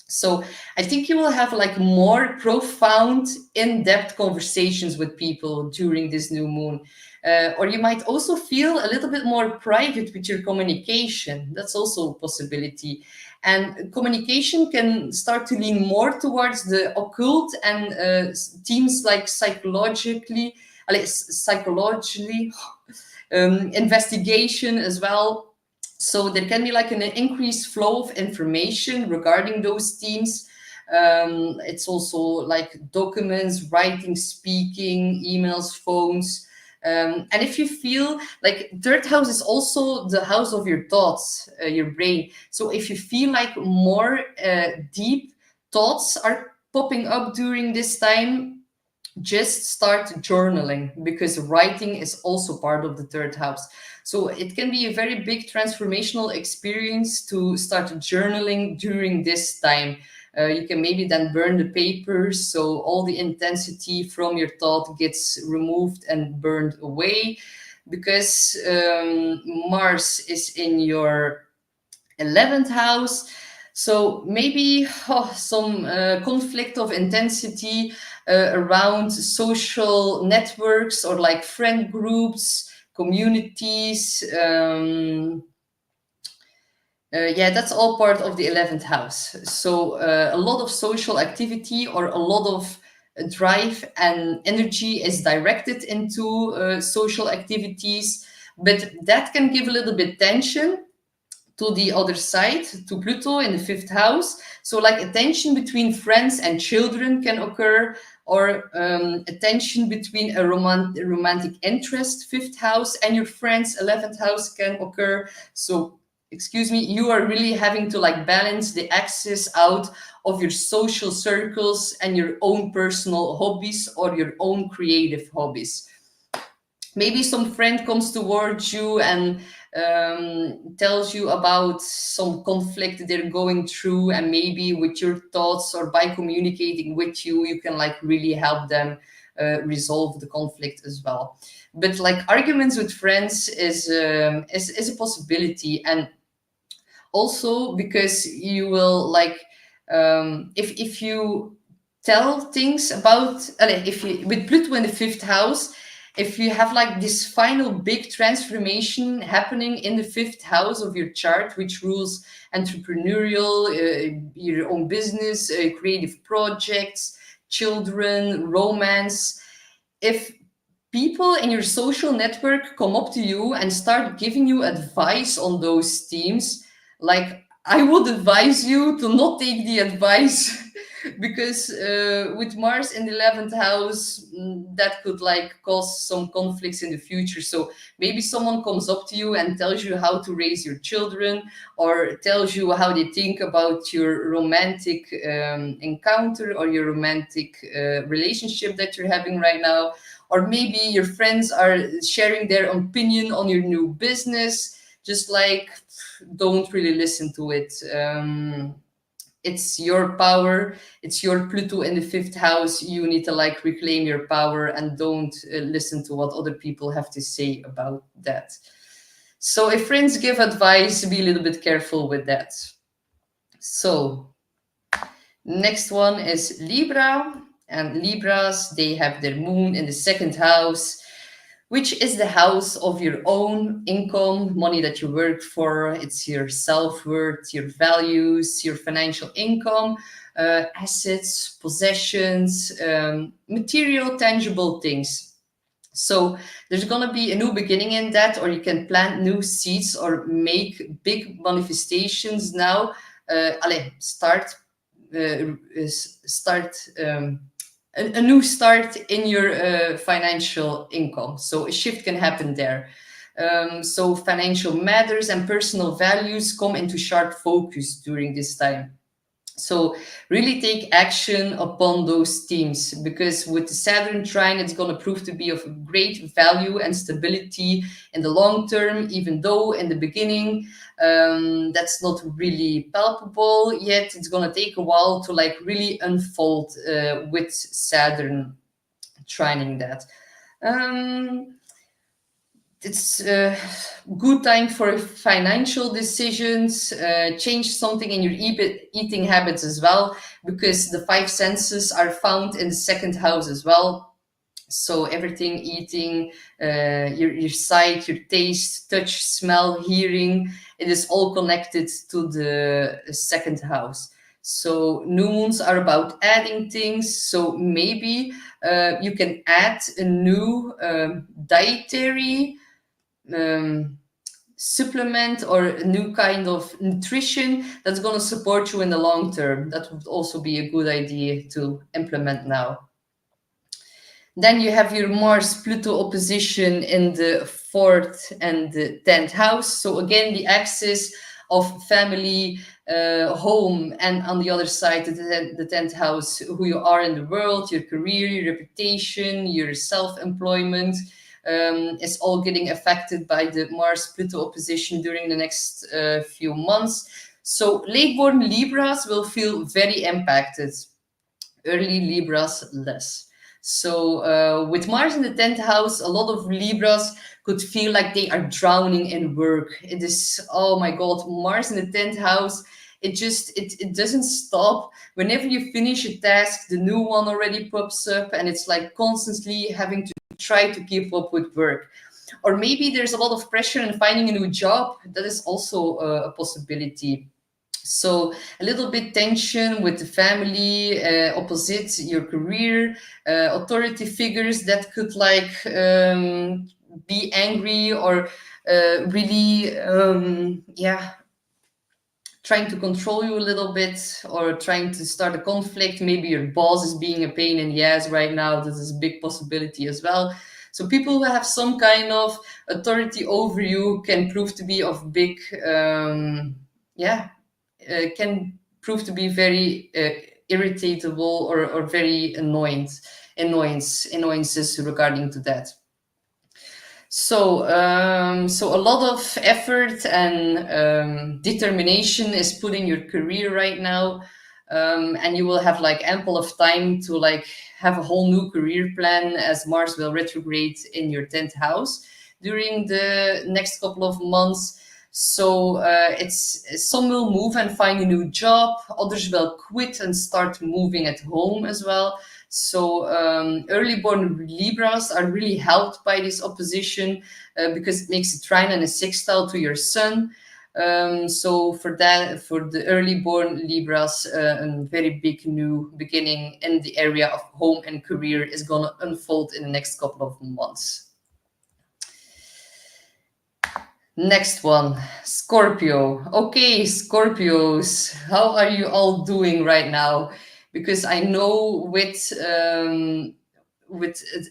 S1: So I think you will have like more profound, in-depth conversations with people during this new moon. Or you might also feel a little bit more private with your communication. That's also a possibility. And communication can start to lean more towards the occult and themes like psychologically, investigation as well. So there can be like an increased flow of information regarding those themes. It's also like documents, writing, speaking, emails, phones. And if you feel like third house is also the house of your thoughts, your brain. So if you feel like more deep thoughts are popping up during this time, just start journaling, because writing is also part of the third house. So it can be a very big transformational experience to start journaling during this time. You can maybe then burn the papers, so all the intensity from your thought gets removed and burned away, because Mars is in your 11th house. So maybe some conflict of intensity around social networks or like friend groups, communities. Yeah, that's all part of the 11th house. So a lot of social activity or a lot of drive and energy is directed into social activities, but that can give a little bit tension to the other side, to Pluto in the fifth house. So, like a tension between friends and children can occur, or a tension between a romantic interest, fifth house, and your friends, 11th house, can occur. So, excuse me, you are really having to like balance the access out of your social circles and your own personal hobbies or your own creative hobbies. Maybe some friend comes towards you and tells you about some conflict they're going through, and maybe with your thoughts or by communicating with you, you can like really help them resolve the conflict as well. But like arguments with friends is a possibility, and also because you will like if you tell things about if you with Pluto in the fifth house, if you have like this final big transformation happening in the fifth house of your chart, which rules entrepreneurial, your own business, creative projects, children, romance, if people in your social network come up to you and start giving you advice on those themes, like I would advise you to not take the advice because with Mars in the 11th house, that could like cause some conflicts in the future. So maybe someone comes up to you and tells you how to raise your children, or tells you how they think about your romantic encounter or your romantic relationship that you're having right now. Or maybe your friends are sharing their opinion on your new business. Just like, don't really listen to it. It's your power. It's your Pluto in the fifth house. You need to like reclaim your power and don't listen to what other people have to say about that. So if friends give advice, be a little bit careful with that. So Next one is Libra. And Libras, they have their moon in the second house, which is the house of your own income, money that you work for. It's your self-worth, your values, your financial income, assets, possessions, material, tangible things. So there's going to be a new beginning in that, or you can plant new seeds or make big manifestations now. Allez, start a new start in your financial income. So a shift can happen there. So financial matters and personal values come into sharp focus during this time. So really take action upon those themes, because with the Saturn trine, it's going to prove to be of great value and stability in the long term, even though in the beginning that's not really palpable yet. It's going to take a while to like really unfold with Saturn trining that. Um, it's a good time for financial decisions. Change something in your eating habits as well, because the five senses are found in the second house as well. So everything, eating, your sight, your taste, touch, smell, hearing, it is all connected to the second house. So new moons are about adding things. So maybe you can add a new dietary um, supplement or a new kind of nutrition that's going to support you in the long term. That would also be a good idea to implement now. Then you have your Mars Pluto opposition in the fourth and the 10th house. So again, the axis of family, home, and on the other side, the 10th house, who you are in the world, your career, your reputation, your self-employment, is all getting affected by the Mars Pluto opposition during the next few months. So late born Libras will feel very impacted, early Libras less. So with Mars in the 10th house, a lot of Libras could feel like they are drowning in work. It is, oh my God, Mars in the 10th house. It doesn't stop. Whenever you finish a task, the new one already pops up, and it's like constantly having to try to keep up with work. Or maybe there's a lot of pressure in finding a new job. That is also a possibility. So a little bit tension with the family, opposite your career, authority figures that could like be angry or really, yeah, trying to control you a little bit, or trying to start a conflict. Maybe your boss is being a pain in the ass right now. This is a big possibility as well. So people who have some kind of authority over you can prove to be of big, yeah, can prove to be very irritatable, or very annoyances regarding to that. So, so a lot of effort and determination is put in your career right now, and you will have like ample of time to like have a whole new career plan, as Mars will retrograde in your 10th house during the next couple of months. So it's some will move and find a new job, others will quit and start moving at home as well. So early born Libras are really helped by this opposition, because it makes a trine and a sextile to your sun. So for that, for the early born Libras, a very big new beginning in the area of home and career is going to unfold in the next couple of months. Next one, Scorpio. Okay, Scorpios, how are you all doing right now? Because I know with a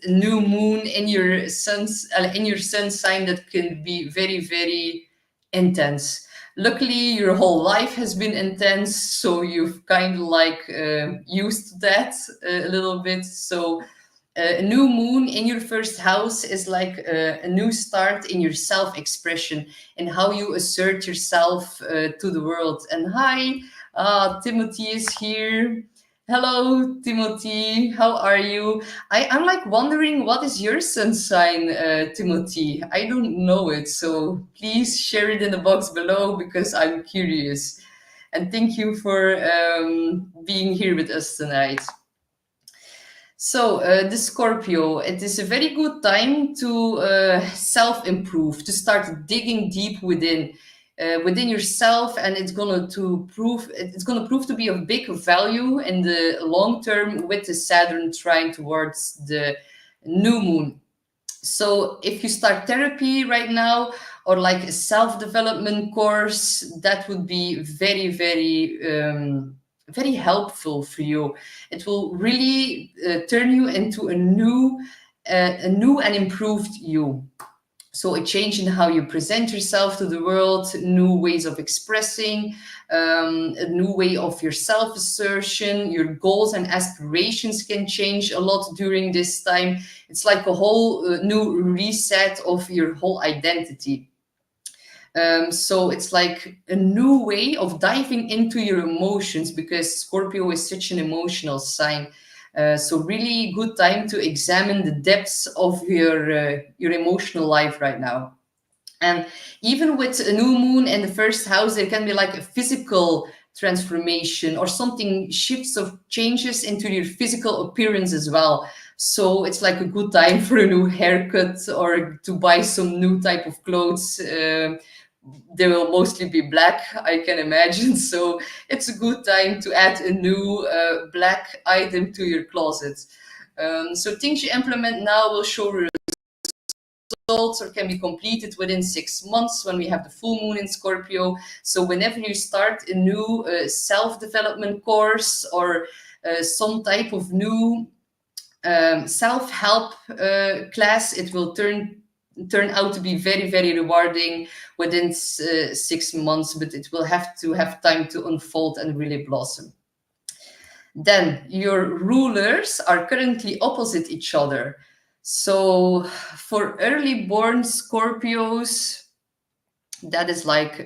S1: new moon in your sun sign, that can be very, very intense. Luckily, your whole life has been intense, so you've kind of like used to that a little bit. So a new moon in your first house is like a new start in your self-expression and how you assert yourself to the world. And hi, Timothy is here. Hello, Timothy. How are you? I'm like wondering, what is your sun sign, Timothy? I don't know it, so please share it in the box below, because I'm curious. and thank you for being here with us tonight. So, the Scorpio, it is a very good time to self-improve, to start digging deep within yourself, and it's gonna prove to be of big value in the long term with the Saturn trine towards the new moon. So if you start therapy right now, or like a self-development course, that would be very, very, very helpful for you. It will really turn you into a new and improved you. So a change in how you present yourself to the world, new ways of expressing, a new way of your self-assertion, your goals and aspirations can change a lot during this time. It's like a whole new reset of your whole identity. So it's like a new way of diving into your emotions, because Scorpio is such an emotional sign. So really good time to examine the depths of your emotional life right now. And even with a new moon in the first house, there can be like a physical transformation or something shifts of changes into your physical appearance as well. So it's like a good time for a new haircut or to buy some new type of clothes. They will mostly be black, I can imagine. So it's a good time to add a new black item to your closet. So things you implement now will show results or can be completed within 6 months when we have the full moon in Scorpio. So whenever you start a new self-development course or some type of new self-help class, it will turn out to be very, very rewarding within 6 months, but it will have to have time to unfold and really blossom. Then your rulers are currently opposite each other. So for early born Scorpios, that is like,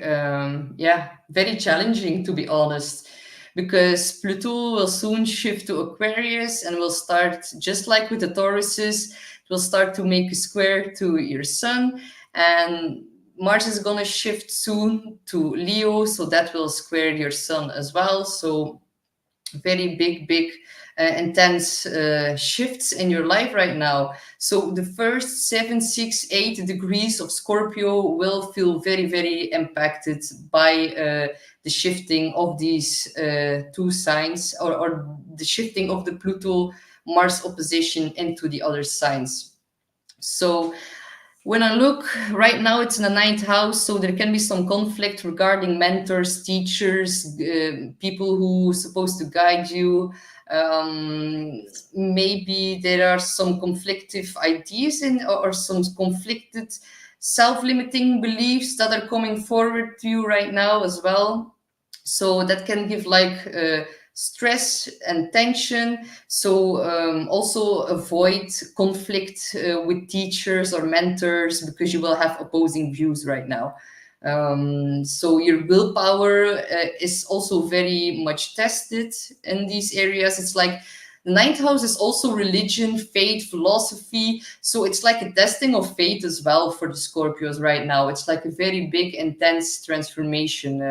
S1: very challenging, to be honest, because Pluto will soon shift to Aquarius and will start, just like with the Tauruses, it will start to make a square to your sun. And Mars is going to shift soon to Leo, so that will square your sun as well. So very big intense shifts in your life right now. So the first 7, 6, 8 degrees of Scorpio will feel very, very impacted by the shifting of these two signs, or the shifting of the Pluto Mars opposition into the other signs. So when I look right now, it's in the 9th house, so there can be some conflict regarding mentors, teachers, people who are supposed to guide you. Maybe there are some conflictive ideas or some conflicted self-limiting beliefs that are coming forward to you right now as well. So that can give like stress and tension. So also avoid conflict with teachers or mentors, because you will have opposing views right now. So your willpower is also very much tested in these areas. It's like the 9th house is also religion, faith, philosophy. So it's like a testing of faith as well for the Scorpios right now. It's like a very big, intense transformation,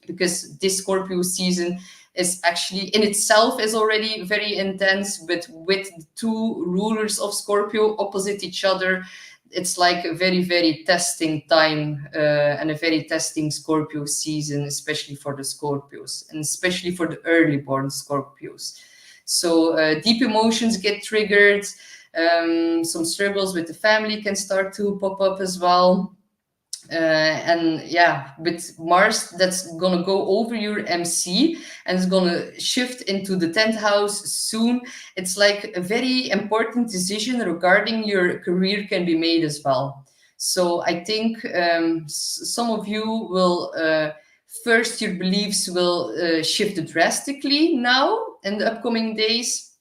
S1: because this Scorpio season is actually in itself is already very intense, but with the two rulers of Scorpio opposite each other, it's like a very, very testing time and a very testing Scorpio season, especially for the Scorpios and especially for the early born Scorpios. So deep emotions get triggered. Some struggles with the family can start to pop up as well. And yeah, with Mars, that's gonna go over your MC and it's gonna shift into the 10th house soon. It's like a very important decision regarding your career can be made as well. So I think some of you will first, your beliefs will shift drastically now in the upcoming days.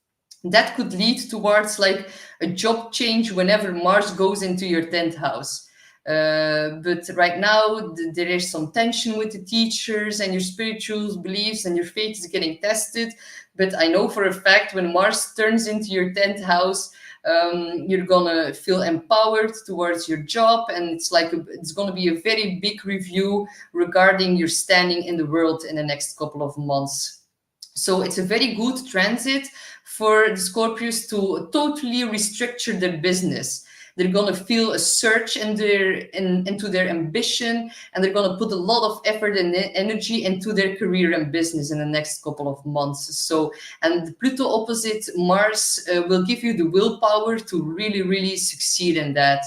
S1: That could lead towards like a job change whenever Mars goes into your 10th house. But right now, there is some tension with the teachers and your spiritual beliefs, and your faith is getting tested. But I know for a fact when Mars turns into your 10th house, You're gonna feel empowered towards your job, and it's gonna be a very big review regarding your standing in the world in the next couple of months. So it's a very good transit for the Scorpios to totally restructure their business. They're going to feel a surge into their ambition, and they're going to put a lot of effort and energy into their career and business in the next couple of months. So, and Pluto opposite Mars will give you the willpower to really, really succeed in that.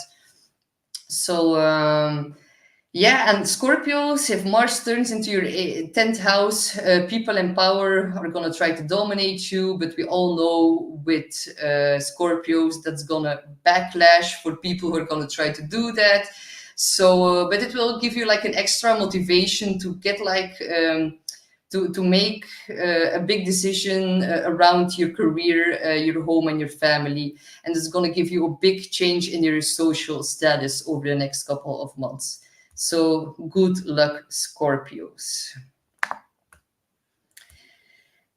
S1: So, yeah, and Scorpios, if Mars turns into your 10th house, people in power are going to try to dominate you. But we all know with Scorpios, that's going to backlash for people who are going to try to do that. So, but it will give you like an extra motivation to get like, to make a big decision around your career, your home and your family. And it's going to give you a big change in your social status over the next couple of months. So good luck, Scorpios.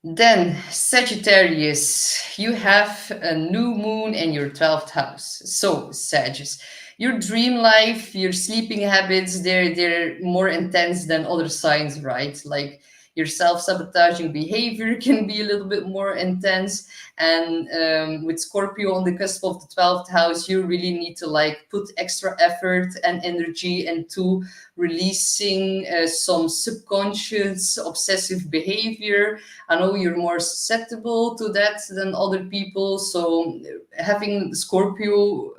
S1: Then Sagittarius, you have a new moon in your 12th house. So Sagittarius, your dream life, your sleeping habits, they're more intense than other signs, right? Like your self-sabotaging behavior can be a little bit more intense. And with Scorpio on the cusp of the 12th house, you really need to like put extra effort and energy into releasing some subconscious obsessive behavior. I know you're more susceptible to that than other people. So having Scorpio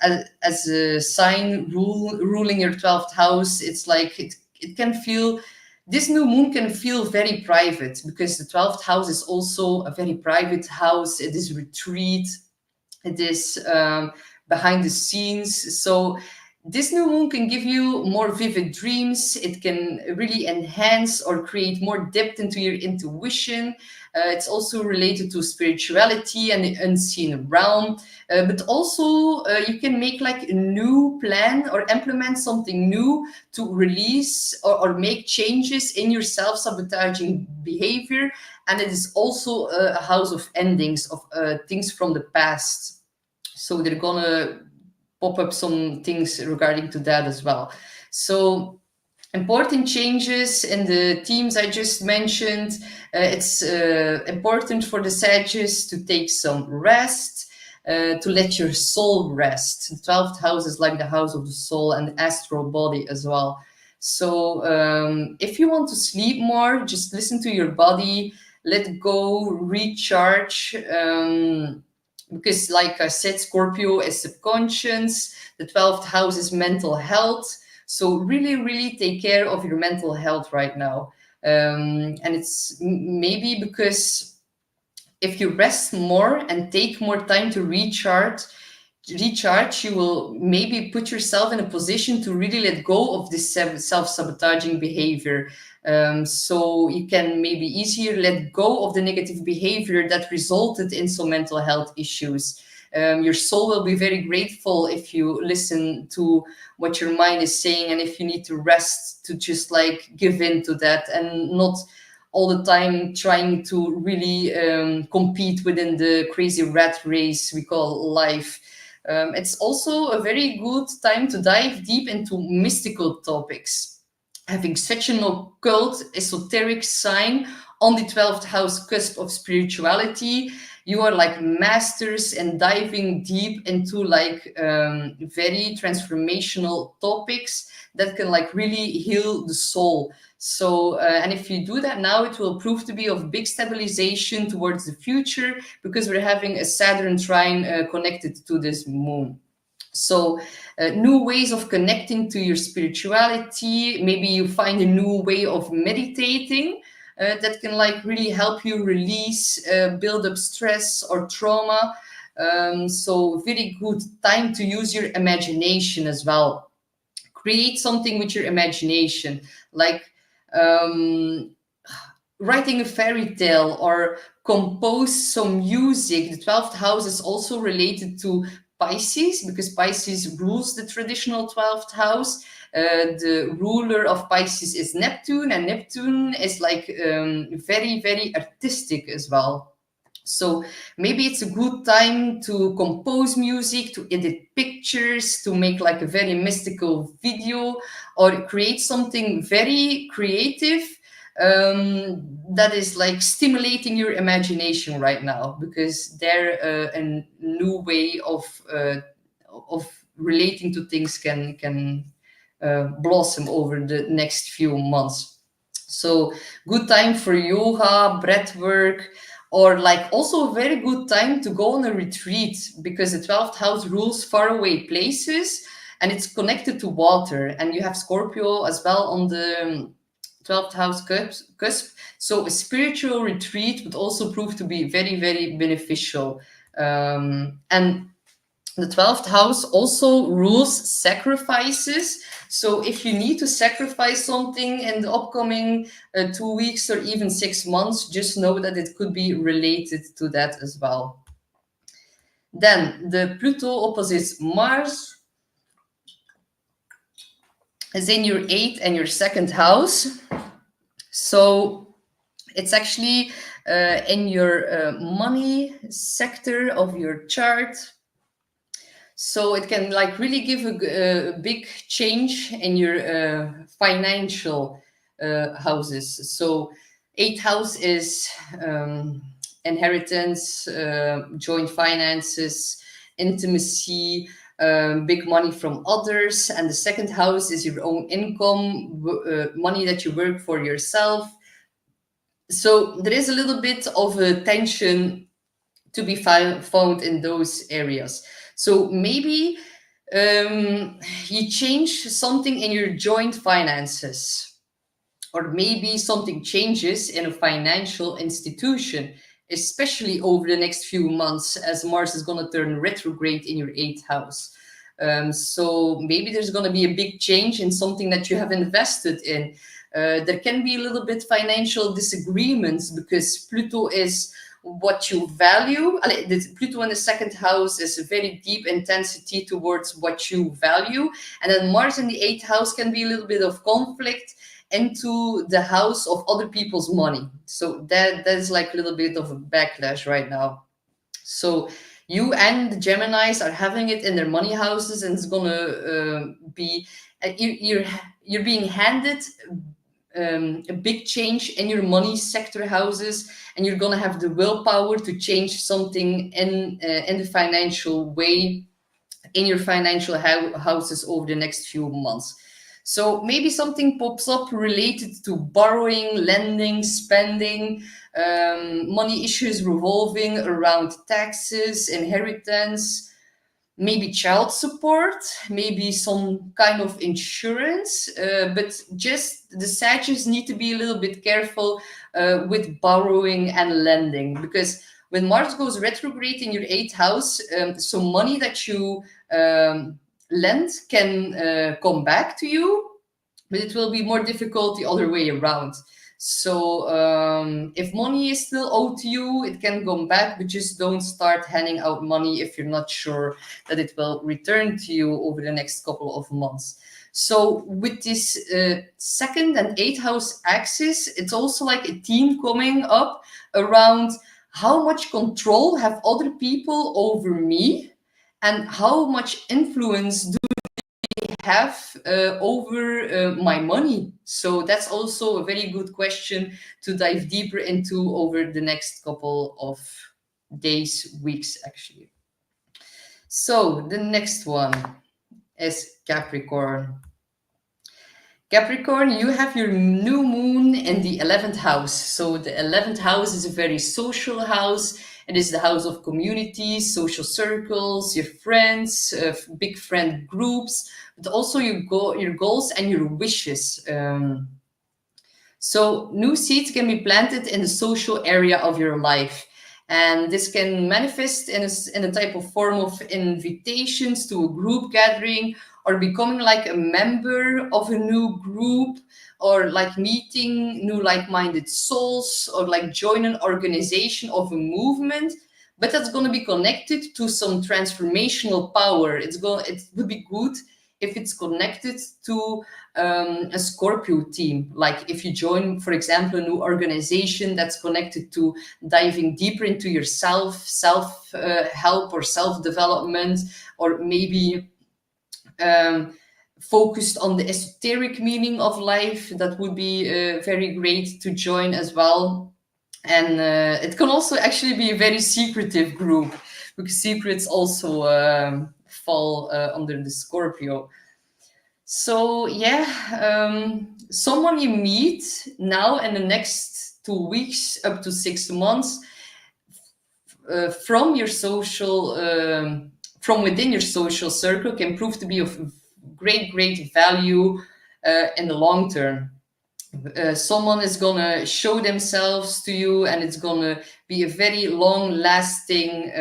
S1: as a sign ruling your 12th house, it's like it can feel, this new moon can feel very private, because the 12th house is also a very private house. It is retreat. It is behind the scenes. So this new moon can give you more vivid dreams. It can really enhance or create more depth into your intuition. It's also related to spirituality and the unseen realm. But also you can make like a new plan or implement something new to release or make changes in your self-sabotaging behavior. And it is also a house of endings, of things from the past. So they're gonna pop up some things regarding to that as well. So important changes in the themes I just mentioned. It's important for the Sagittarius to take some rest, to let your soul rest. The 12th house is like the house of the soul and the astral body as well. So if you want to sleep more, just listen to your body, let go, recharge. Because like I said, Scorpio is subconscious, the 12th house is mental health. So really, really take care of your mental health right now. And it's maybe because if you rest more and take more time to recharge, you will maybe put yourself in a position to really let go of this self-sabotaging behavior. So you can maybe easier let go of the negative behavior that resulted in some mental health issues. Your soul will be very grateful if you listen to what your mind is saying, and if you need to rest, to just like give in to that and not all the time trying to really compete within the crazy rat race we call life. It's also a very good time to dive deep into mystical topics. Having such an occult, esoteric sign on the 12th house cusp of spirituality, you are like masters in diving deep into like very transformational topics that can like really heal the soul. So, and if you do that now, it will prove to be of big stabilization towards the future, because we're having a Saturn trine connected to this moon. So new ways of connecting to your spirituality. Maybe you find a new way of meditating that can like really help you release, build up stress or trauma. So very good time to use your imagination as well. Create something with your imagination, like writing a fairy tale or compose some music. The 12th house is also related to Pisces, because Pisces rules the traditional 12th house. The ruler of Pisces is Neptune, and Neptune is like very, very artistic as well. So maybe it's a good time to compose music, to edit pictures, to make like a very mystical video, or create something very creative that is like stimulating your imagination right now, because they're a new way of relating to things can blossom over the next few months. So good time for yoga, breath work, or like also a very good time to go on a retreat, because the 12th house rules faraway places and it's connected to water. And you have Scorpio as well on the 12th house cusp. So a spiritual retreat would also prove to be very, very beneficial. And the 12th house also rules sacrifices. So if you need to sacrifice something in the upcoming 2 weeks or even 6 months, just know that it could be related to that as well. Then the Pluto opposites Mars is in your 8th and your 2nd house. So it's actually in your money sector of your chart. So it can like really give a big change in your financial houses. So 8th house is inheritance, joint finances, intimacy, big money from others. And the 2nd house is your own income, money that you work for yourself. So there is a little bit of a tension to be found in those areas. So maybe you change something in your joint finances, or maybe something changes in a financial institution, especially over the next few months, as Mars is going to turn retrograde in your 8th house. So maybe there's going to be a big change in something that you have invested in. There can be a little bit financial disagreements, because Pluto is what you value. Pluto in the 2nd house is a very deep intensity towards what you value. And then Mars in the 8th house can be a little bit of conflict into the house of other people's money. So that is like a little bit of a backlash right now. So you and the Geminis are having it in their money houses, and it's gonna be you're being handed a big change in your money sector houses, and you're gonna have the willpower to change something in the financial way in your financial houses over the next few months. So maybe something pops up related to borrowing, lending, spending, money issues revolving around taxes, inheritance, maybe child support, maybe some kind of insurance. But just the Sagittarius need to be a little bit careful with borrowing and lending, because when Mars goes retrograde in your 8th house, so money that you lend can come back to you, but it will be more difficult the other way around. So if money is still owed to you, it can come back, but just don't start handing out money if you're not sure that it will return to you over the next couple of months. So with this 2nd and 8th house axis, it's also like a theme coming up around how much control have other people over me, and how much influence do they have over my money. So that's also a very good question to dive deeper into over the next couple of days, weeks, actually. So the next one is Capricorn. Capricorn, you have your new moon in the 11th house. So the 11th house is a very social house. It is the house of communities, social circles, your friends, big friend groups, but also your goals and your wishes. So new seeds can be planted in the social area of your life. And this can manifest in a type of form of invitations to a group gathering, or becoming like a member of a new group, or like meeting new like-minded souls, or like join an organization of a movement. But that's going to be connected to some transformational power. It would be good if it's connected to a Scorpio team. Like if you join, for example, a new organization that's connected to diving deeper into yourself, self-help or self-development, or maybe focused on the esoteric meaning of life, that would be very great to join as well. And it can also actually be a very secretive group, because secrets also fall under the Scorpio. So yeah, someone you meet now in the next 2 weeks up to 6 months from your social, from within your social circle, can prove to be of great value in the long term. Someone is gonna show themselves to you, and it's gonna be a very long-lasting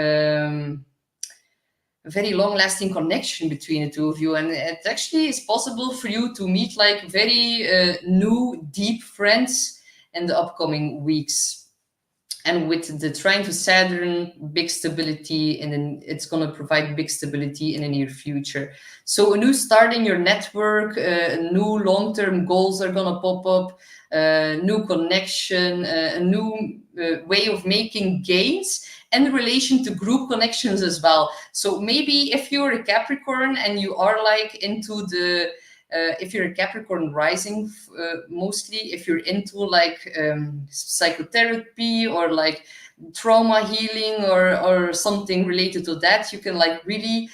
S1: connection between the two of you. And it actually is possible for you to meet like very new, deep friends in the upcoming weeks. And with the trine to Saturn, big stability, and then it's going to provide big stability in the near future. So a new start in your network, new long-term goals are going to pop up, new connection, a new way of making gains, and in relation to group connections as well. So maybe if you're a Capricorn and you are like into the if you're a Capricorn rising, mostly if you're into like psychotherapy or like trauma healing or something related to that, you can like really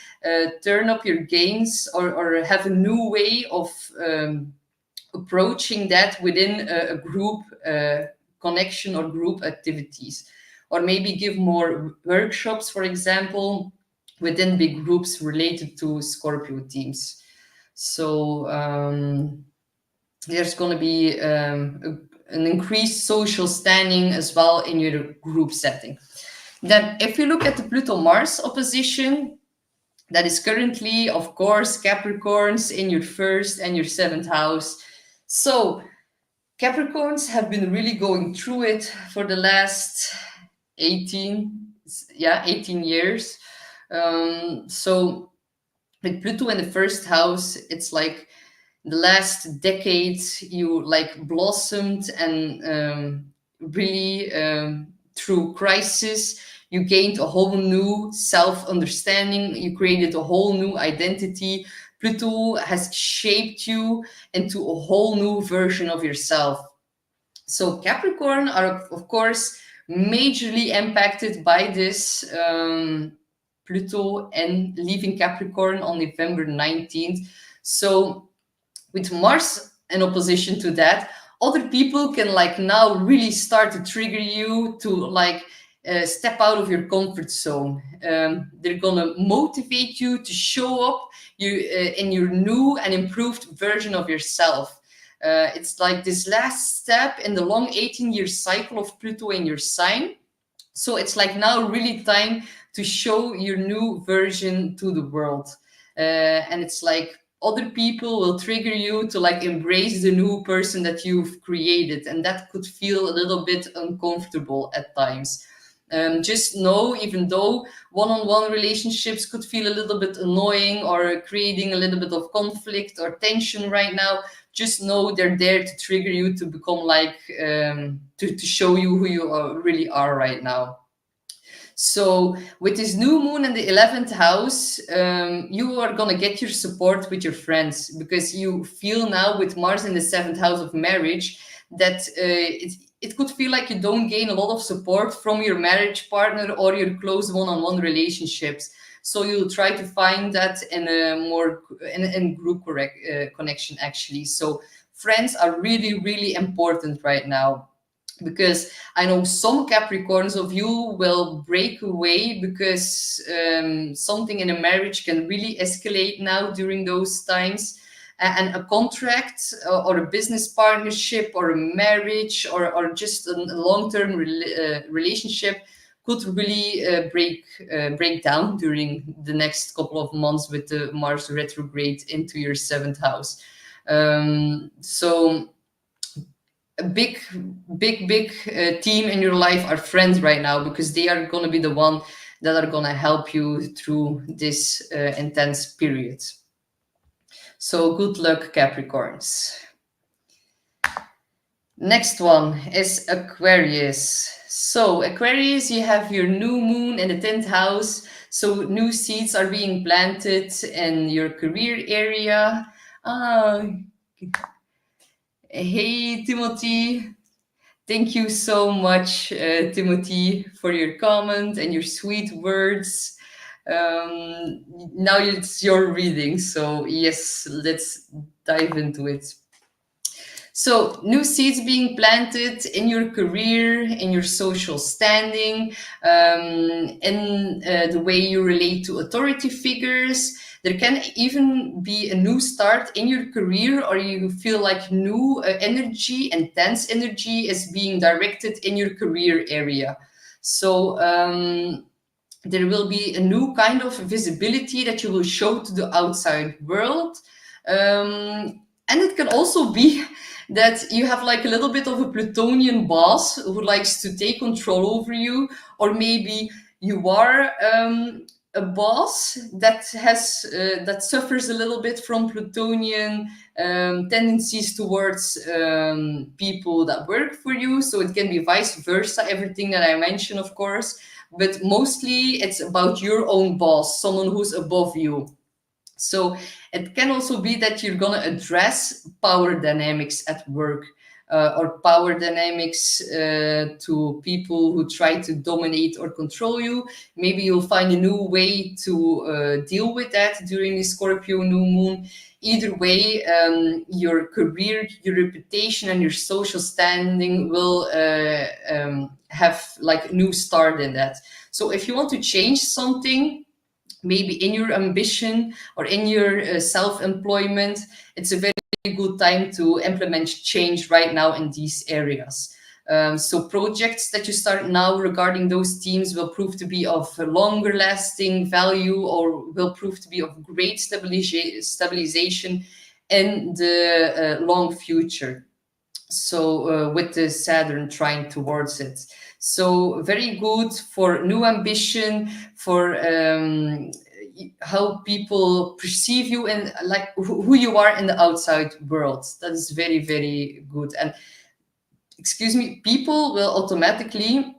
S1: turn up your gains, or have a new way of approaching that within a group connection or group activities. Or maybe give more workshops, for example, within big groups related to Scorpio teams. So there's going to be an increased social standing as well in your group setting. Then if you look at the Pluto-Mars opposition, that is currently, of course, Capricorns in your 1st and your 7th house. So Capricorns have been really going through it for the last 18 years. So with Pluto in the 1st house, it's like the last decades you like blossomed, and really through crisis you gained a whole new self-understanding, you created a whole new identity. Pluto has shaped you into a whole new version of yourself. So Capricorn are of course majorly impacted by this Pluto and leaving Capricorn on November 19th. So with Mars in opposition to that, other people can like now really start to trigger you to like step out of your comfort zone. They're gonna motivate you to show up in your new and improved version of yourself. It's like this last step in the long 18-year cycle of Pluto in your sign. So it's like now really time to show your new version to the world. And it's like other people will trigger you to like embrace the new person that you've created. And that could feel a little bit uncomfortable at times. Just know, even though one-on-one relationships could feel a little bit annoying or creating a little bit of conflict or tension right now, just know they're there to trigger you to become like, to show you who you really are right now. So with this new moon in the 11th house, you are going to get your support with your friends, because you feel now with Mars in the 7th house of marriage that it could feel like you don't gain a lot of support from your marriage partner or your close one-on-one relationships. So you'll try to find that in a more in group connection, actually. So friends are really, really important right now, because I know some Capricorns of you will break away because something in a marriage can really escalate now during those times. And a contract or a business partnership or a marriage or just a long-term relationship could really break down during the next couple of months with the Mars retrograde into your 7th house. So a big team in your life are friends right now, because they are going to be the one that are going to help you through this intense period. So good luck, Capricorns. Next one is Aquarius. So Aquarius, you have your new moon in the 10th house. So new seeds are being planted in your career area. Ah, hey, Timothy. Thank you so much, Timothy, for your comment and your sweet words. Now it's your reading. So yes, let's dive into it. So, new seeds being planted in your career, in your social standing, in the way you relate to authority figures. There can even be a new start in your career, or you feel like new energy, intense energy is being directed in your career area. So, there will be a new kind of visibility that you will show to the outside world. And it can also be that you have like a little bit of a Plutonian boss who likes to take control over you, or maybe you are a boss that has that suffers a little bit from Plutonian tendencies towards people that work for you. So it can be vice versa, everything that I mentioned, of course, but mostly it's about your own boss, someone who's above you. So it can also be that you're going to address power dynamics at work, or power dynamics to people who try to dominate or control you. Maybe you'll find a new way to deal with that during the Scorpio new moon. Either way, your career, your reputation, and your social standing will have like a new start in that. So if you want to change something, maybe in your ambition or in your self-employment, it's a very good time to implement change right now in these areas. So projects that you start now regarding those themes will prove to be of longer lasting value, or will prove to be of great stabilization in the long future. So with the Saturn trying towards it. So very good for new ambition, for how people perceive you and like who you are in the outside world. That is very, very good. And excuse me, people will automatically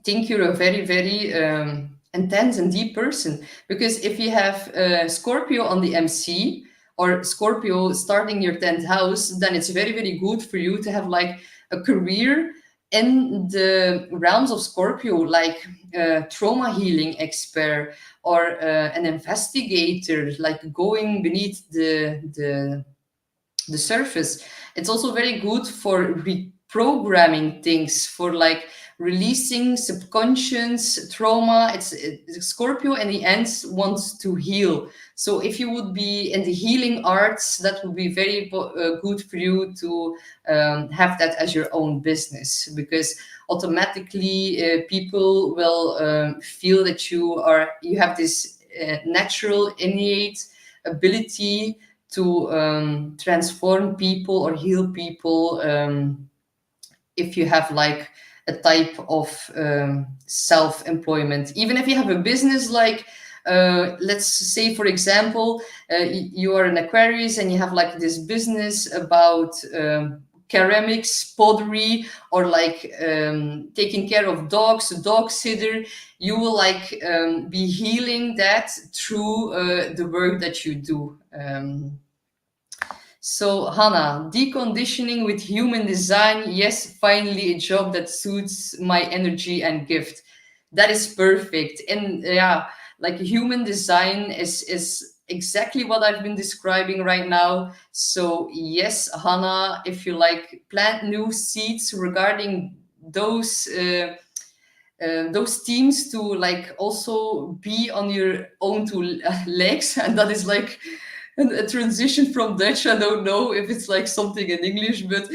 S1: think you're a very, very intense and deep person. Because if you have Scorpio on the MC, or Scorpio starting your 10th house, then it's very, very good for you to have like a career in the realms of Scorpio, like trauma healing expert, or an investigator, like going beneath the surface. It's also very good for reprogramming things, for like releasing subconscious trauma. It's Scorpio in the end wants to heal. So if you would be in the healing arts, that would be very good for you to have that as your own business, because automatically people will feel that you have this natural innate ability to transform people or heal people, if you have like a type of self-employment. Even if you have a business, like let's say, for example, you are an Aquarius and you have like this business about ceramics, pottery, or like taking care of dogs, a dog sitter. You will like be healing that through the work that you do. So, Hannah, deconditioning with human design. Yes, finally a job that suits my energy and gift. That is perfect. And yeah, like human design is exactly what I've been describing right now. So, yes, Hannah, if you like plant new seeds regarding those teams, to like also be on your own two legs, and that is like a transition from Dutch. I don't know if it's like something in English, but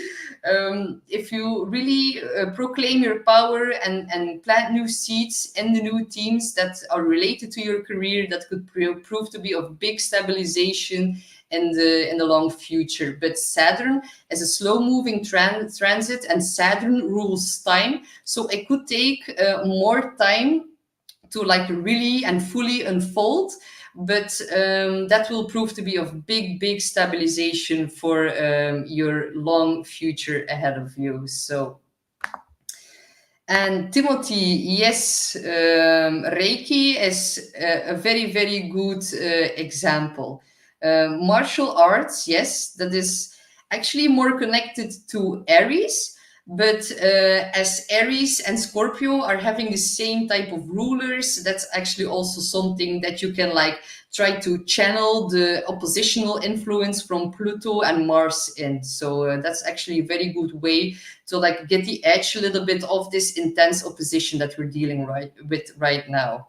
S1: if you really proclaim your power and plant new seeds in the new teams that are related to your career, that could prove to be of big stabilization in the long future. But Saturn is a slow moving transit, and Saturn rules time, so it could take more time to like really and fully unfold. but that will prove to be of big stabilization for your long future ahead of you. So, and Timothy, yes, Reiki is a very good example. Martial arts, yes, that is actually more connected to Aries, but as Aries and Scorpio are having the same type of rulers, that's actually also something that you can like try to channel the oppositional influence from Pluto and Mars in. So that's actually a very good way to like get the edge a little bit of this intense opposition that we're dealing with right now.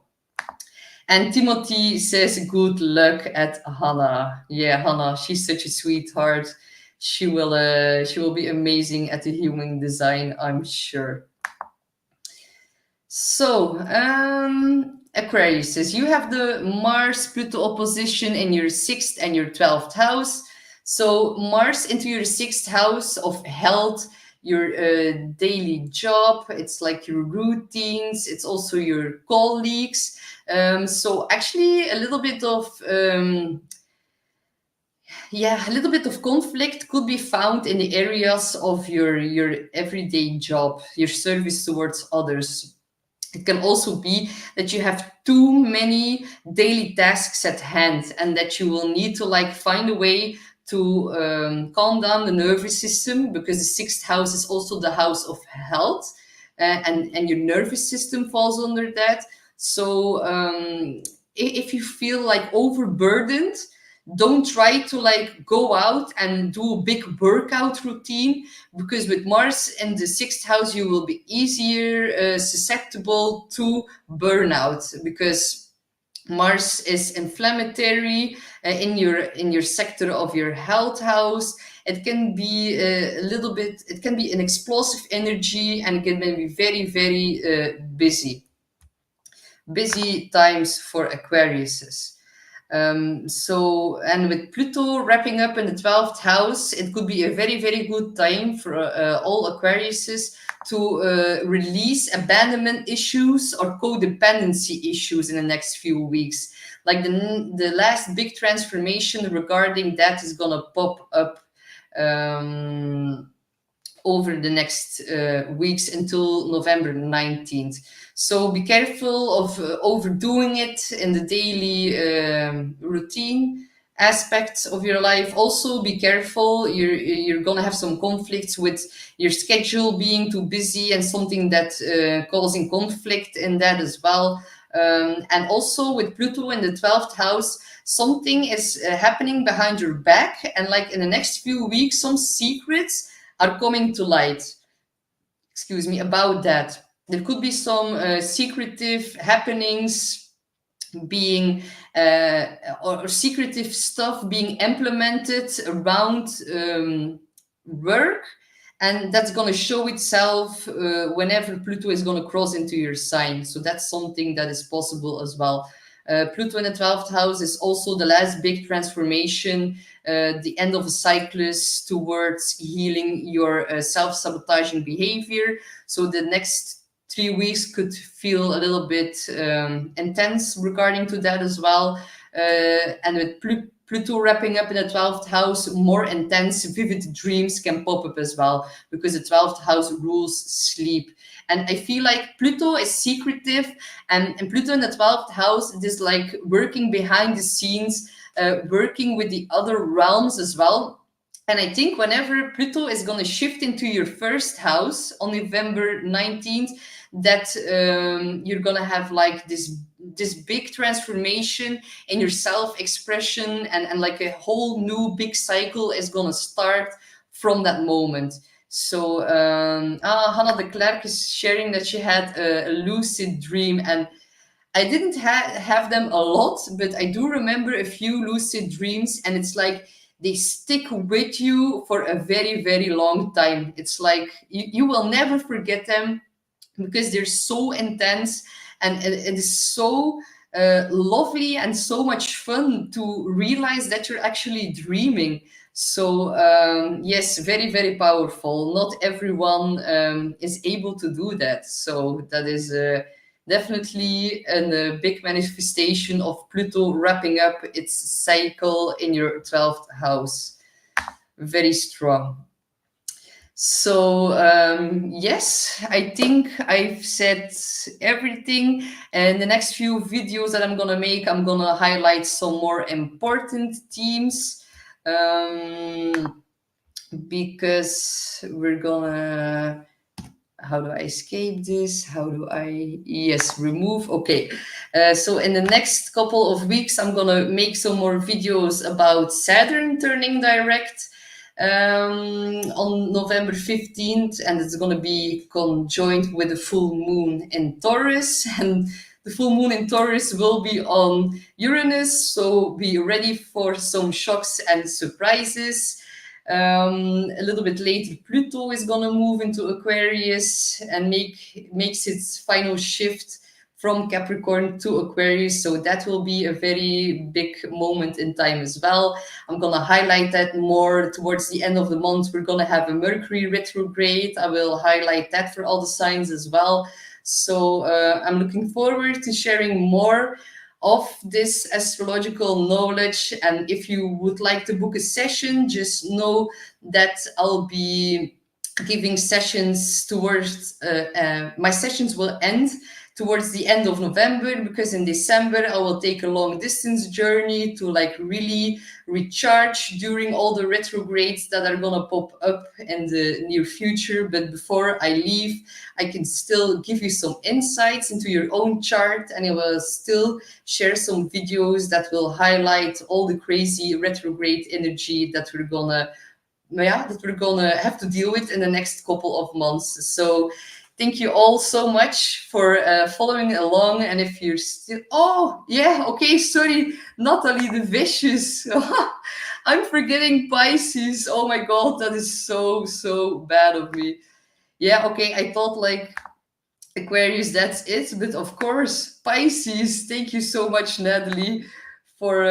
S1: And Timothy says, good luck at Hannah. Yeah, Hannah, she's such a sweetheart. She will be amazing at the human design, I'm sure. So, Aquarius says, you have the Mars-Pluto opposition in your 6th and your 12th house. So Mars into your 6th house of health, your daily job, it's like your routines, it's also your colleagues. So actually a little bit of a little bit of conflict could be found in the areas of your everyday job, your service towards others. It can also be that you have too many daily tasks at hand and that you will need to like find a way to calm down the nervous system, because the 6th house is also the house of health, and your nervous system falls under that. So if you feel like overburdened, don't try to like go out and do a big workout routine, because with Mars in the 6th house you will be easier susceptible to burnout, because Mars is inflammatory in your sector of your health house. It can be a little bit, it can be an explosive energy, and it can be very busy times for Aquariuses. So, and with Pluto wrapping up in the 12th house, it could be a very good time for all Aquariuses to release abandonment issues or codependency issues in the next few weeks. Like the last big transformation regarding that is gonna pop up over the next weeks until November 19th. So be careful of overdoing it in the daily routine aspects of your life. Also be careful, you're gonna have some conflicts with your schedule being too busy, and something that causing conflict in that as well. And also with Pluto in the 12th house, something is happening behind your back, and like in the next few weeks some secrets are coming to light, excuse me, about that. There could be some secretive happenings being or secretive stuff being implemented around work, and that's going to show itself whenever Pluto is going to cross into your sign. So that's something that is possible as well. Pluto in the 12th house is also the last big transformation, the end of a cyclus towards healing your self-sabotaging behavior. So the next 3 weeks could feel a little bit intense regarding to that as well. And with Pluto wrapping up in the 12th house, more intense, vivid dreams can pop up as well, because the 12th house rules sleep. And I feel like Pluto is secretive, and Pluto in the 12th house is like working behind the scenes, working with the other realms as well. And I think whenever Pluto is going to shift into your 1st house on November 19th, that you're going to have like this big transformation in your self-expression, and like a whole new big cycle is going to start from that moment. So Hannah de Klerk is sharing that she had a lucid dream, and I didn't have them a lot, but I do remember a few lucid dreams, and it's like they stick with you for a very long time. It's like you will never forget them, because they're so intense, and it is so lovely and so much fun to realize that you're actually dreaming. So yes, very powerful. Not everyone is able to do that. So that definitely a big manifestation of Pluto wrapping up its cycle in your 12th house. Very strong. So yes, I think I've said everything. And the next few videos that I'm gonna make, I'm gonna highlight some more important themes, because we're gonna, how do I escape this? How do I, yes, remove? Okay. So in the next couple of weeks, I'm gonna make some more videos about Saturn turning direct on November 15th, and it's gonna be conjoined with the full moon in Taurus. And the full moon in Taurus will be on Uranus, so be ready for some shocks and surprises. A little bit later, Pluto is gonna move into Aquarius and makes its final shift from Capricorn to Aquarius. So that will be a very big moment in time as well. I'm gonna highlight that more towards the end of the month. We're gonna have a Mercury retrograde. I will highlight that for all the signs as well. So I'm looking forward to sharing more of this astrological knowledge. And if you would like to book a session, just know that I'll be giving sessions towards my sessions will end towards the end of November, because in December I will take a long distance journey to like really recharge during all the retrogrades that are gonna pop up in the near future. But before I leave, I can still give you some insights into your own chart, and I will still share some videos that will highlight all the crazy retrograde energy that we're gonna have to deal with in the next couple of months. So thank you all so much for following along. And if you're still, oh yeah, okay, sorry, Natalie the Vicious. I'm forgetting Pisces. Oh my God, that is so bad of me. Yeah, okay, I thought like Aquarius, that's it. But of course, Pisces. Thank you so much, Natalie, for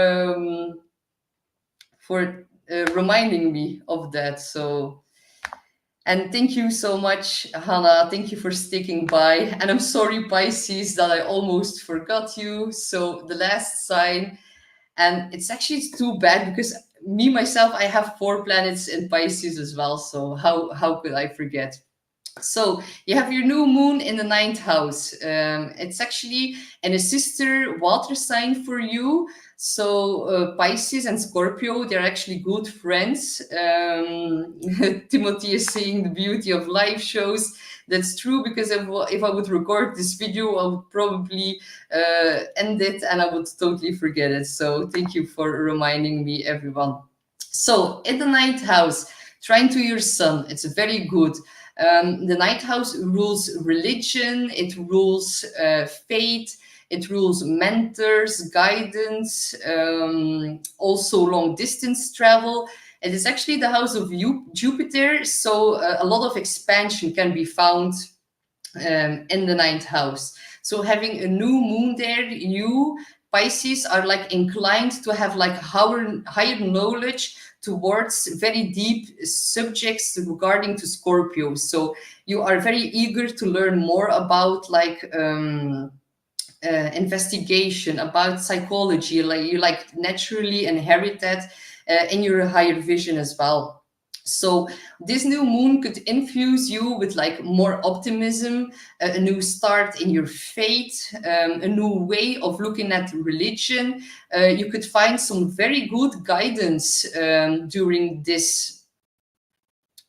S1: reminding me of that. So, and thank you so much, Hannah. Thank you for sticking by. And I'm sorry, Pisces, that I almost forgot you. So the last sign, and it's actually too bad because me myself, I have 4 planets in Pisces as well. So how could I forget? So you have your new moon in the 9th house. It's actually in a sister water sign for you. So Pisces and Scorpio, they're actually good friends. Timothy is saying the beauty of live shows. That's true, because if I would record this video, I would probably end it and I would totally forget it. So thank you for reminding me, everyone. So in the 9th house, trine to your sun, it's very good. The 9th house rules religion, it rules faith, it rules mentors, guidance, also long distance travel. It is actually the house of Jupiter, so a lot of expansion can be found in the 9th house. So having a new moon there, you Pisces are like inclined to have like higher knowledge towards very deep subjects regarding to Scorpio. So you are very eager to learn more about like investigation, about psychology. Like you like naturally inherit that in your higher vision as well. So this new moon could infuse you with like more optimism, a new start in your faith, a new way of looking at religion. You could find some very good guidance during this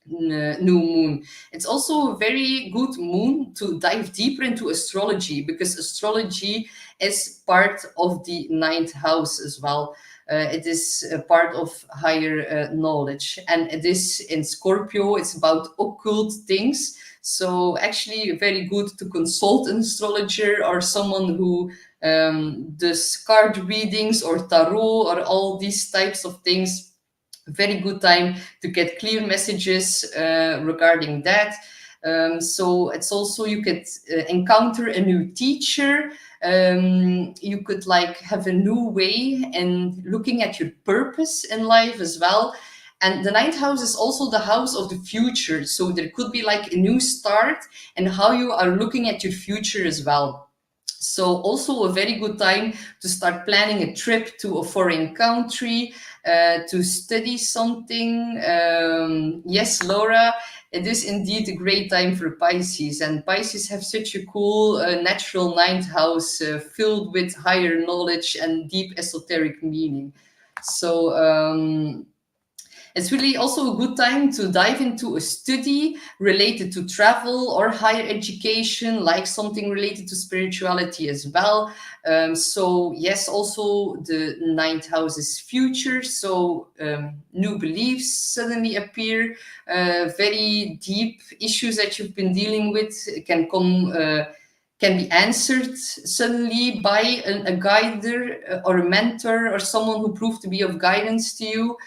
S1: new moon. It's also a very good moon to dive deeper into astrology, because astrology is part of the 9th house as well. It is a part of higher knowledge, and it is in Scorpio. It's about occult things. So actually very good to consult an astrologer or someone who does card readings or tarot or all these types of things. Very good time to get clear messages regarding that. So it's also, you could encounter a new teacher. You could like have a new way in looking at your purpose in life as well. And the 9th house is also the house of the future. So there could be like a new start and how you are looking at your future as well. So also a very good time to start planning a trip to a foreign country, to study something. Yes, Laura, it is indeed a great time for Pisces, and Pisces have such a cool natural ninth house filled with higher knowledge and deep esoteric meaning. So it's really also a good time to dive into a study related to travel or higher education, like something related to spirituality as well. So, yes, also the ninth house is future. So, new beliefs suddenly appear. Very deep issues that you've been dealing with can come. Can be answered suddenly by a guider or a mentor or someone who proved to be of guidance to you.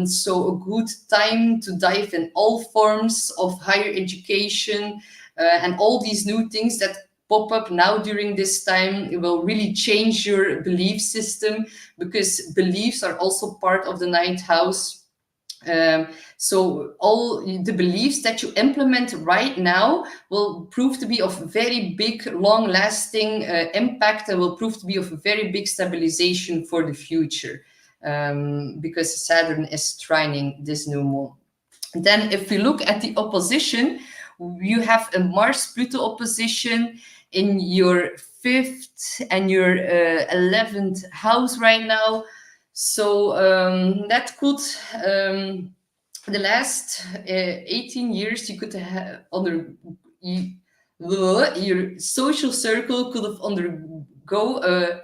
S1: So a good time to dive in all forms of higher education and all these new things that pop up now during this time. It will really change your belief system, because beliefs are also part of the ninth house. So all the beliefs that you implement right now will prove to be of very big, long-lasting impact, and will prove to be of a very big stabilization for the future, because Saturn is trining this new moon. Then if we look at the opposition, you have a Mars-Pluto opposition in your 5th and your 11th house right now. So that could, the last 18 years, you could have your social circle could have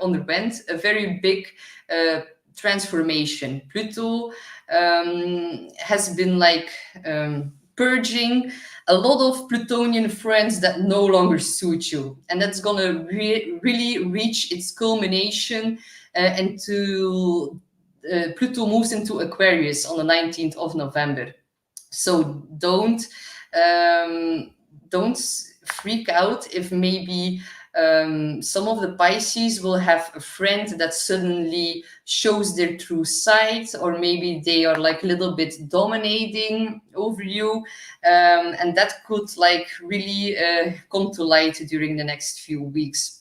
S1: underwent a very big transformation. Pluto has been like purging a lot of Plutonian friends that no longer suit you, and that's gonna really reach its culmination into Pluto moves into Aquarius on the 19th of November. So don't freak out if maybe some of the Pisces will have a friend that suddenly shows their true side, or maybe they are like a little bit dominating over you, and that could like really come to light during the next few weeks.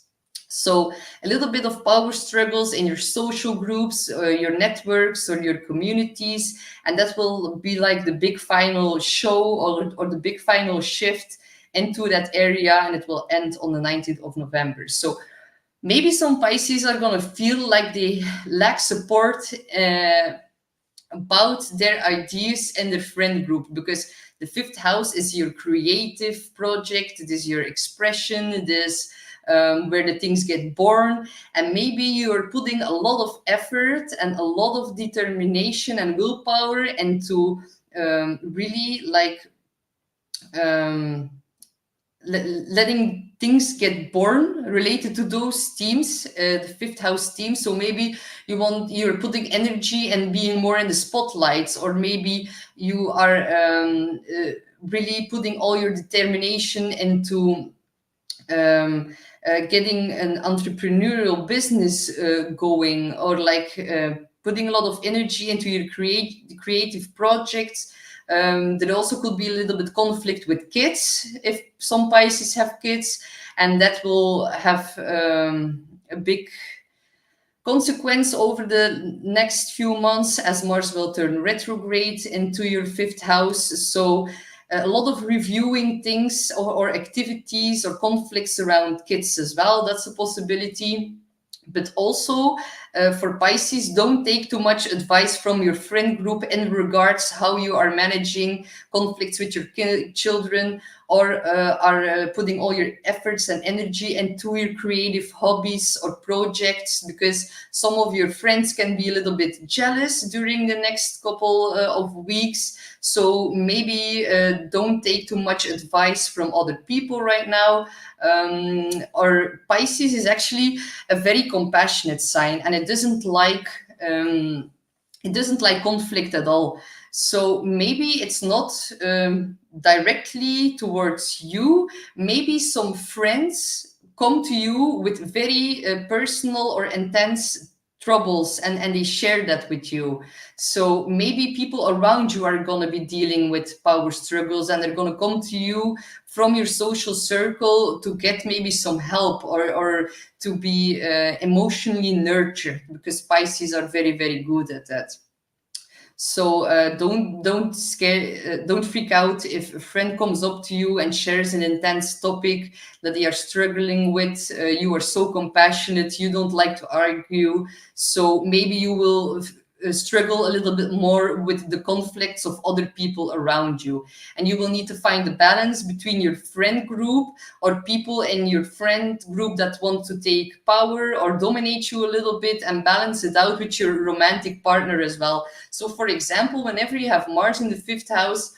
S1: So a little bit of power struggles in your social groups, your networks, or your communities, and that will be like the big final show, or the big final shift into that area, and it will end on the 19th of November. So maybe some Pisces are going to feel like they lack support about their ideas and their friend group, because the 5th house is your creative project, it is your expression, it is where the things get born, and maybe you're putting a lot of effort and a lot of determination and willpower into really like letting things get born related to those themes, the 5th house theme. So maybe you're putting energy and being more in the spotlights, or maybe you are really putting all your determination into getting an entrepreneurial business going, or like putting a lot of energy into your creative projects. There also could be a little bit conflict with kids if some Pisces have kids, and that will have a big consequence over the next few months, as Mars will turn retrograde into your 5th house. So a lot of reviewing things, or activities or conflicts around kids as well. That's a possibility. But also for Pisces, don't take too much advice from your friend group in regards how you are managing conflicts with your children, or are putting all your efforts and energy into your creative hobbies or projects, because some of your friends can be a little bit jealous during the next couple of weeks. So maybe don't take too much advice from other people right now. Or Pisces is actually a very compassionate sign, and it doesn't like conflict at all. So maybe it's not directly towards you. Maybe some friends come to you with very personal or intense troubles, and they share that with you. So maybe people around you are going to be dealing with power struggles, and they're going to come to you from your social circle to get maybe some help, or to be emotionally nurtured, because Pisces are very, very good at that. So don't freak out if a friend comes up to you and shares an intense topic that they are struggling with. You are so compassionate, you don't like to argue, so maybe you will struggle a little bit more with the conflicts of other people around you, and you will need to find the balance between your friend group, or people in your friend group that want to take power or dominate you a little bit, and balance it out with your romantic partner as well. So for example, whenever you have Mars in the 5th house,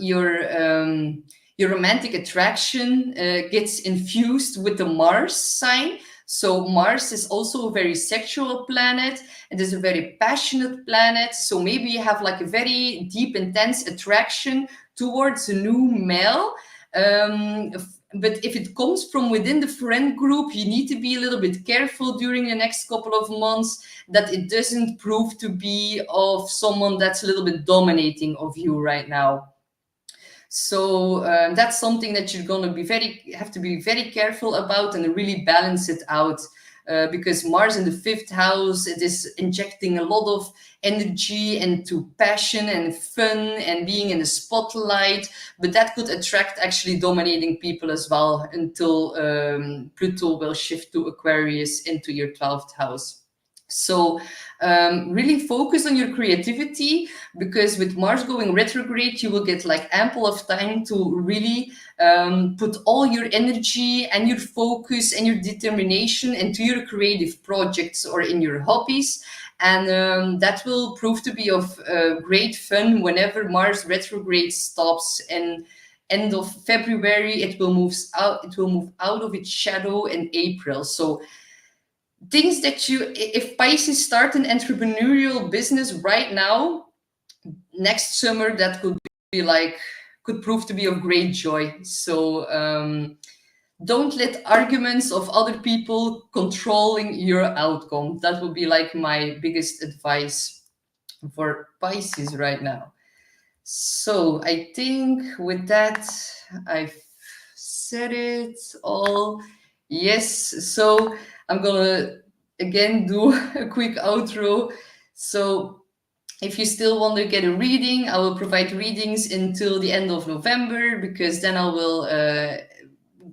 S1: your romantic attraction gets infused with the Mars sign. So Mars is also a very sexual planet. It is a very passionate planet. So maybe you have like a very deep, intense attraction towards a new male. But if it comes from within the friend group, you need to be a little bit careful during the next couple of months that it doesn't prove to be of someone that's a little bit dominating of you right now. So that's something that you're going to have to be very careful about, and really balance it out. Because Mars in the 5th house, it is injecting a lot of energy into passion and fun and being in the spotlight, but that could attract actually dominating people as well, until Pluto will shift to Aquarius into your 12th house. So really focus on your creativity, because with Mars going retrograde, you will get like ample of time to really put all your energy and your focus and your determination into your creative projects or in your hobbies. And that will prove to be of great fun whenever Mars retrograde stops. And end of February, it will move out of its shadow in April. So things that if Pisces start an entrepreneurial business right now, next summer that could prove to be of great joy. So don't let arguments of other people controlling your outcome. That would be like my biggest advice for Pisces right now. So I think with that, I've said it all. Yes, so I'm gonna again do a quick outro. So if you still want to get a reading, I will provide readings until the end of November, because then I will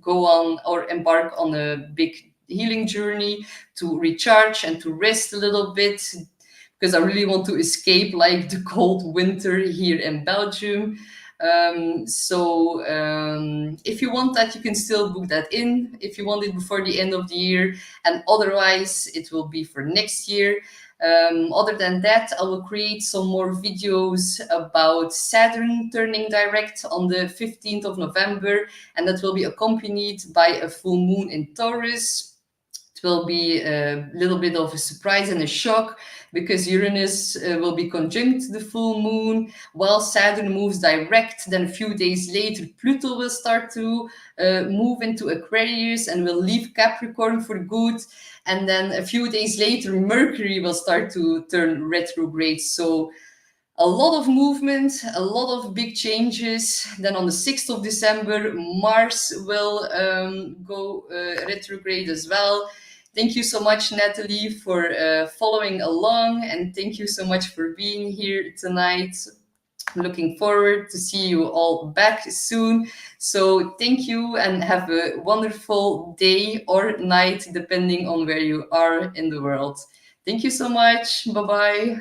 S1: go on or embark on a big healing journey to recharge and to rest a little bit, because I really want to escape like the cold winter here in Belgium. So if you want that, you can still book that in if you want it before the end of the year, and otherwise it will be for next year. Other than that, I will create some more videos about Saturn turning direct on the 15th of November, and that will be accompanied by a full moon in Taurus. It will be a little bit of a surprise and a shock, because Uranus will be conjunct the full moon while Saturn moves direct. Then a few days later, Pluto will start to move into Aquarius and will leave Capricorn for good. And then a few days later, Mercury will start to turn retrograde. So a lot of movement, a lot of big changes. Then on the 6th of December, Mars will go retrograde as well. Thank you so much, Natalie, for following along, and thank you so much for being here tonight. I'm looking forward to see you all back soon. So thank you, and have a wonderful day or night, depending on where you are in the world. Thank you so much. Bye-bye.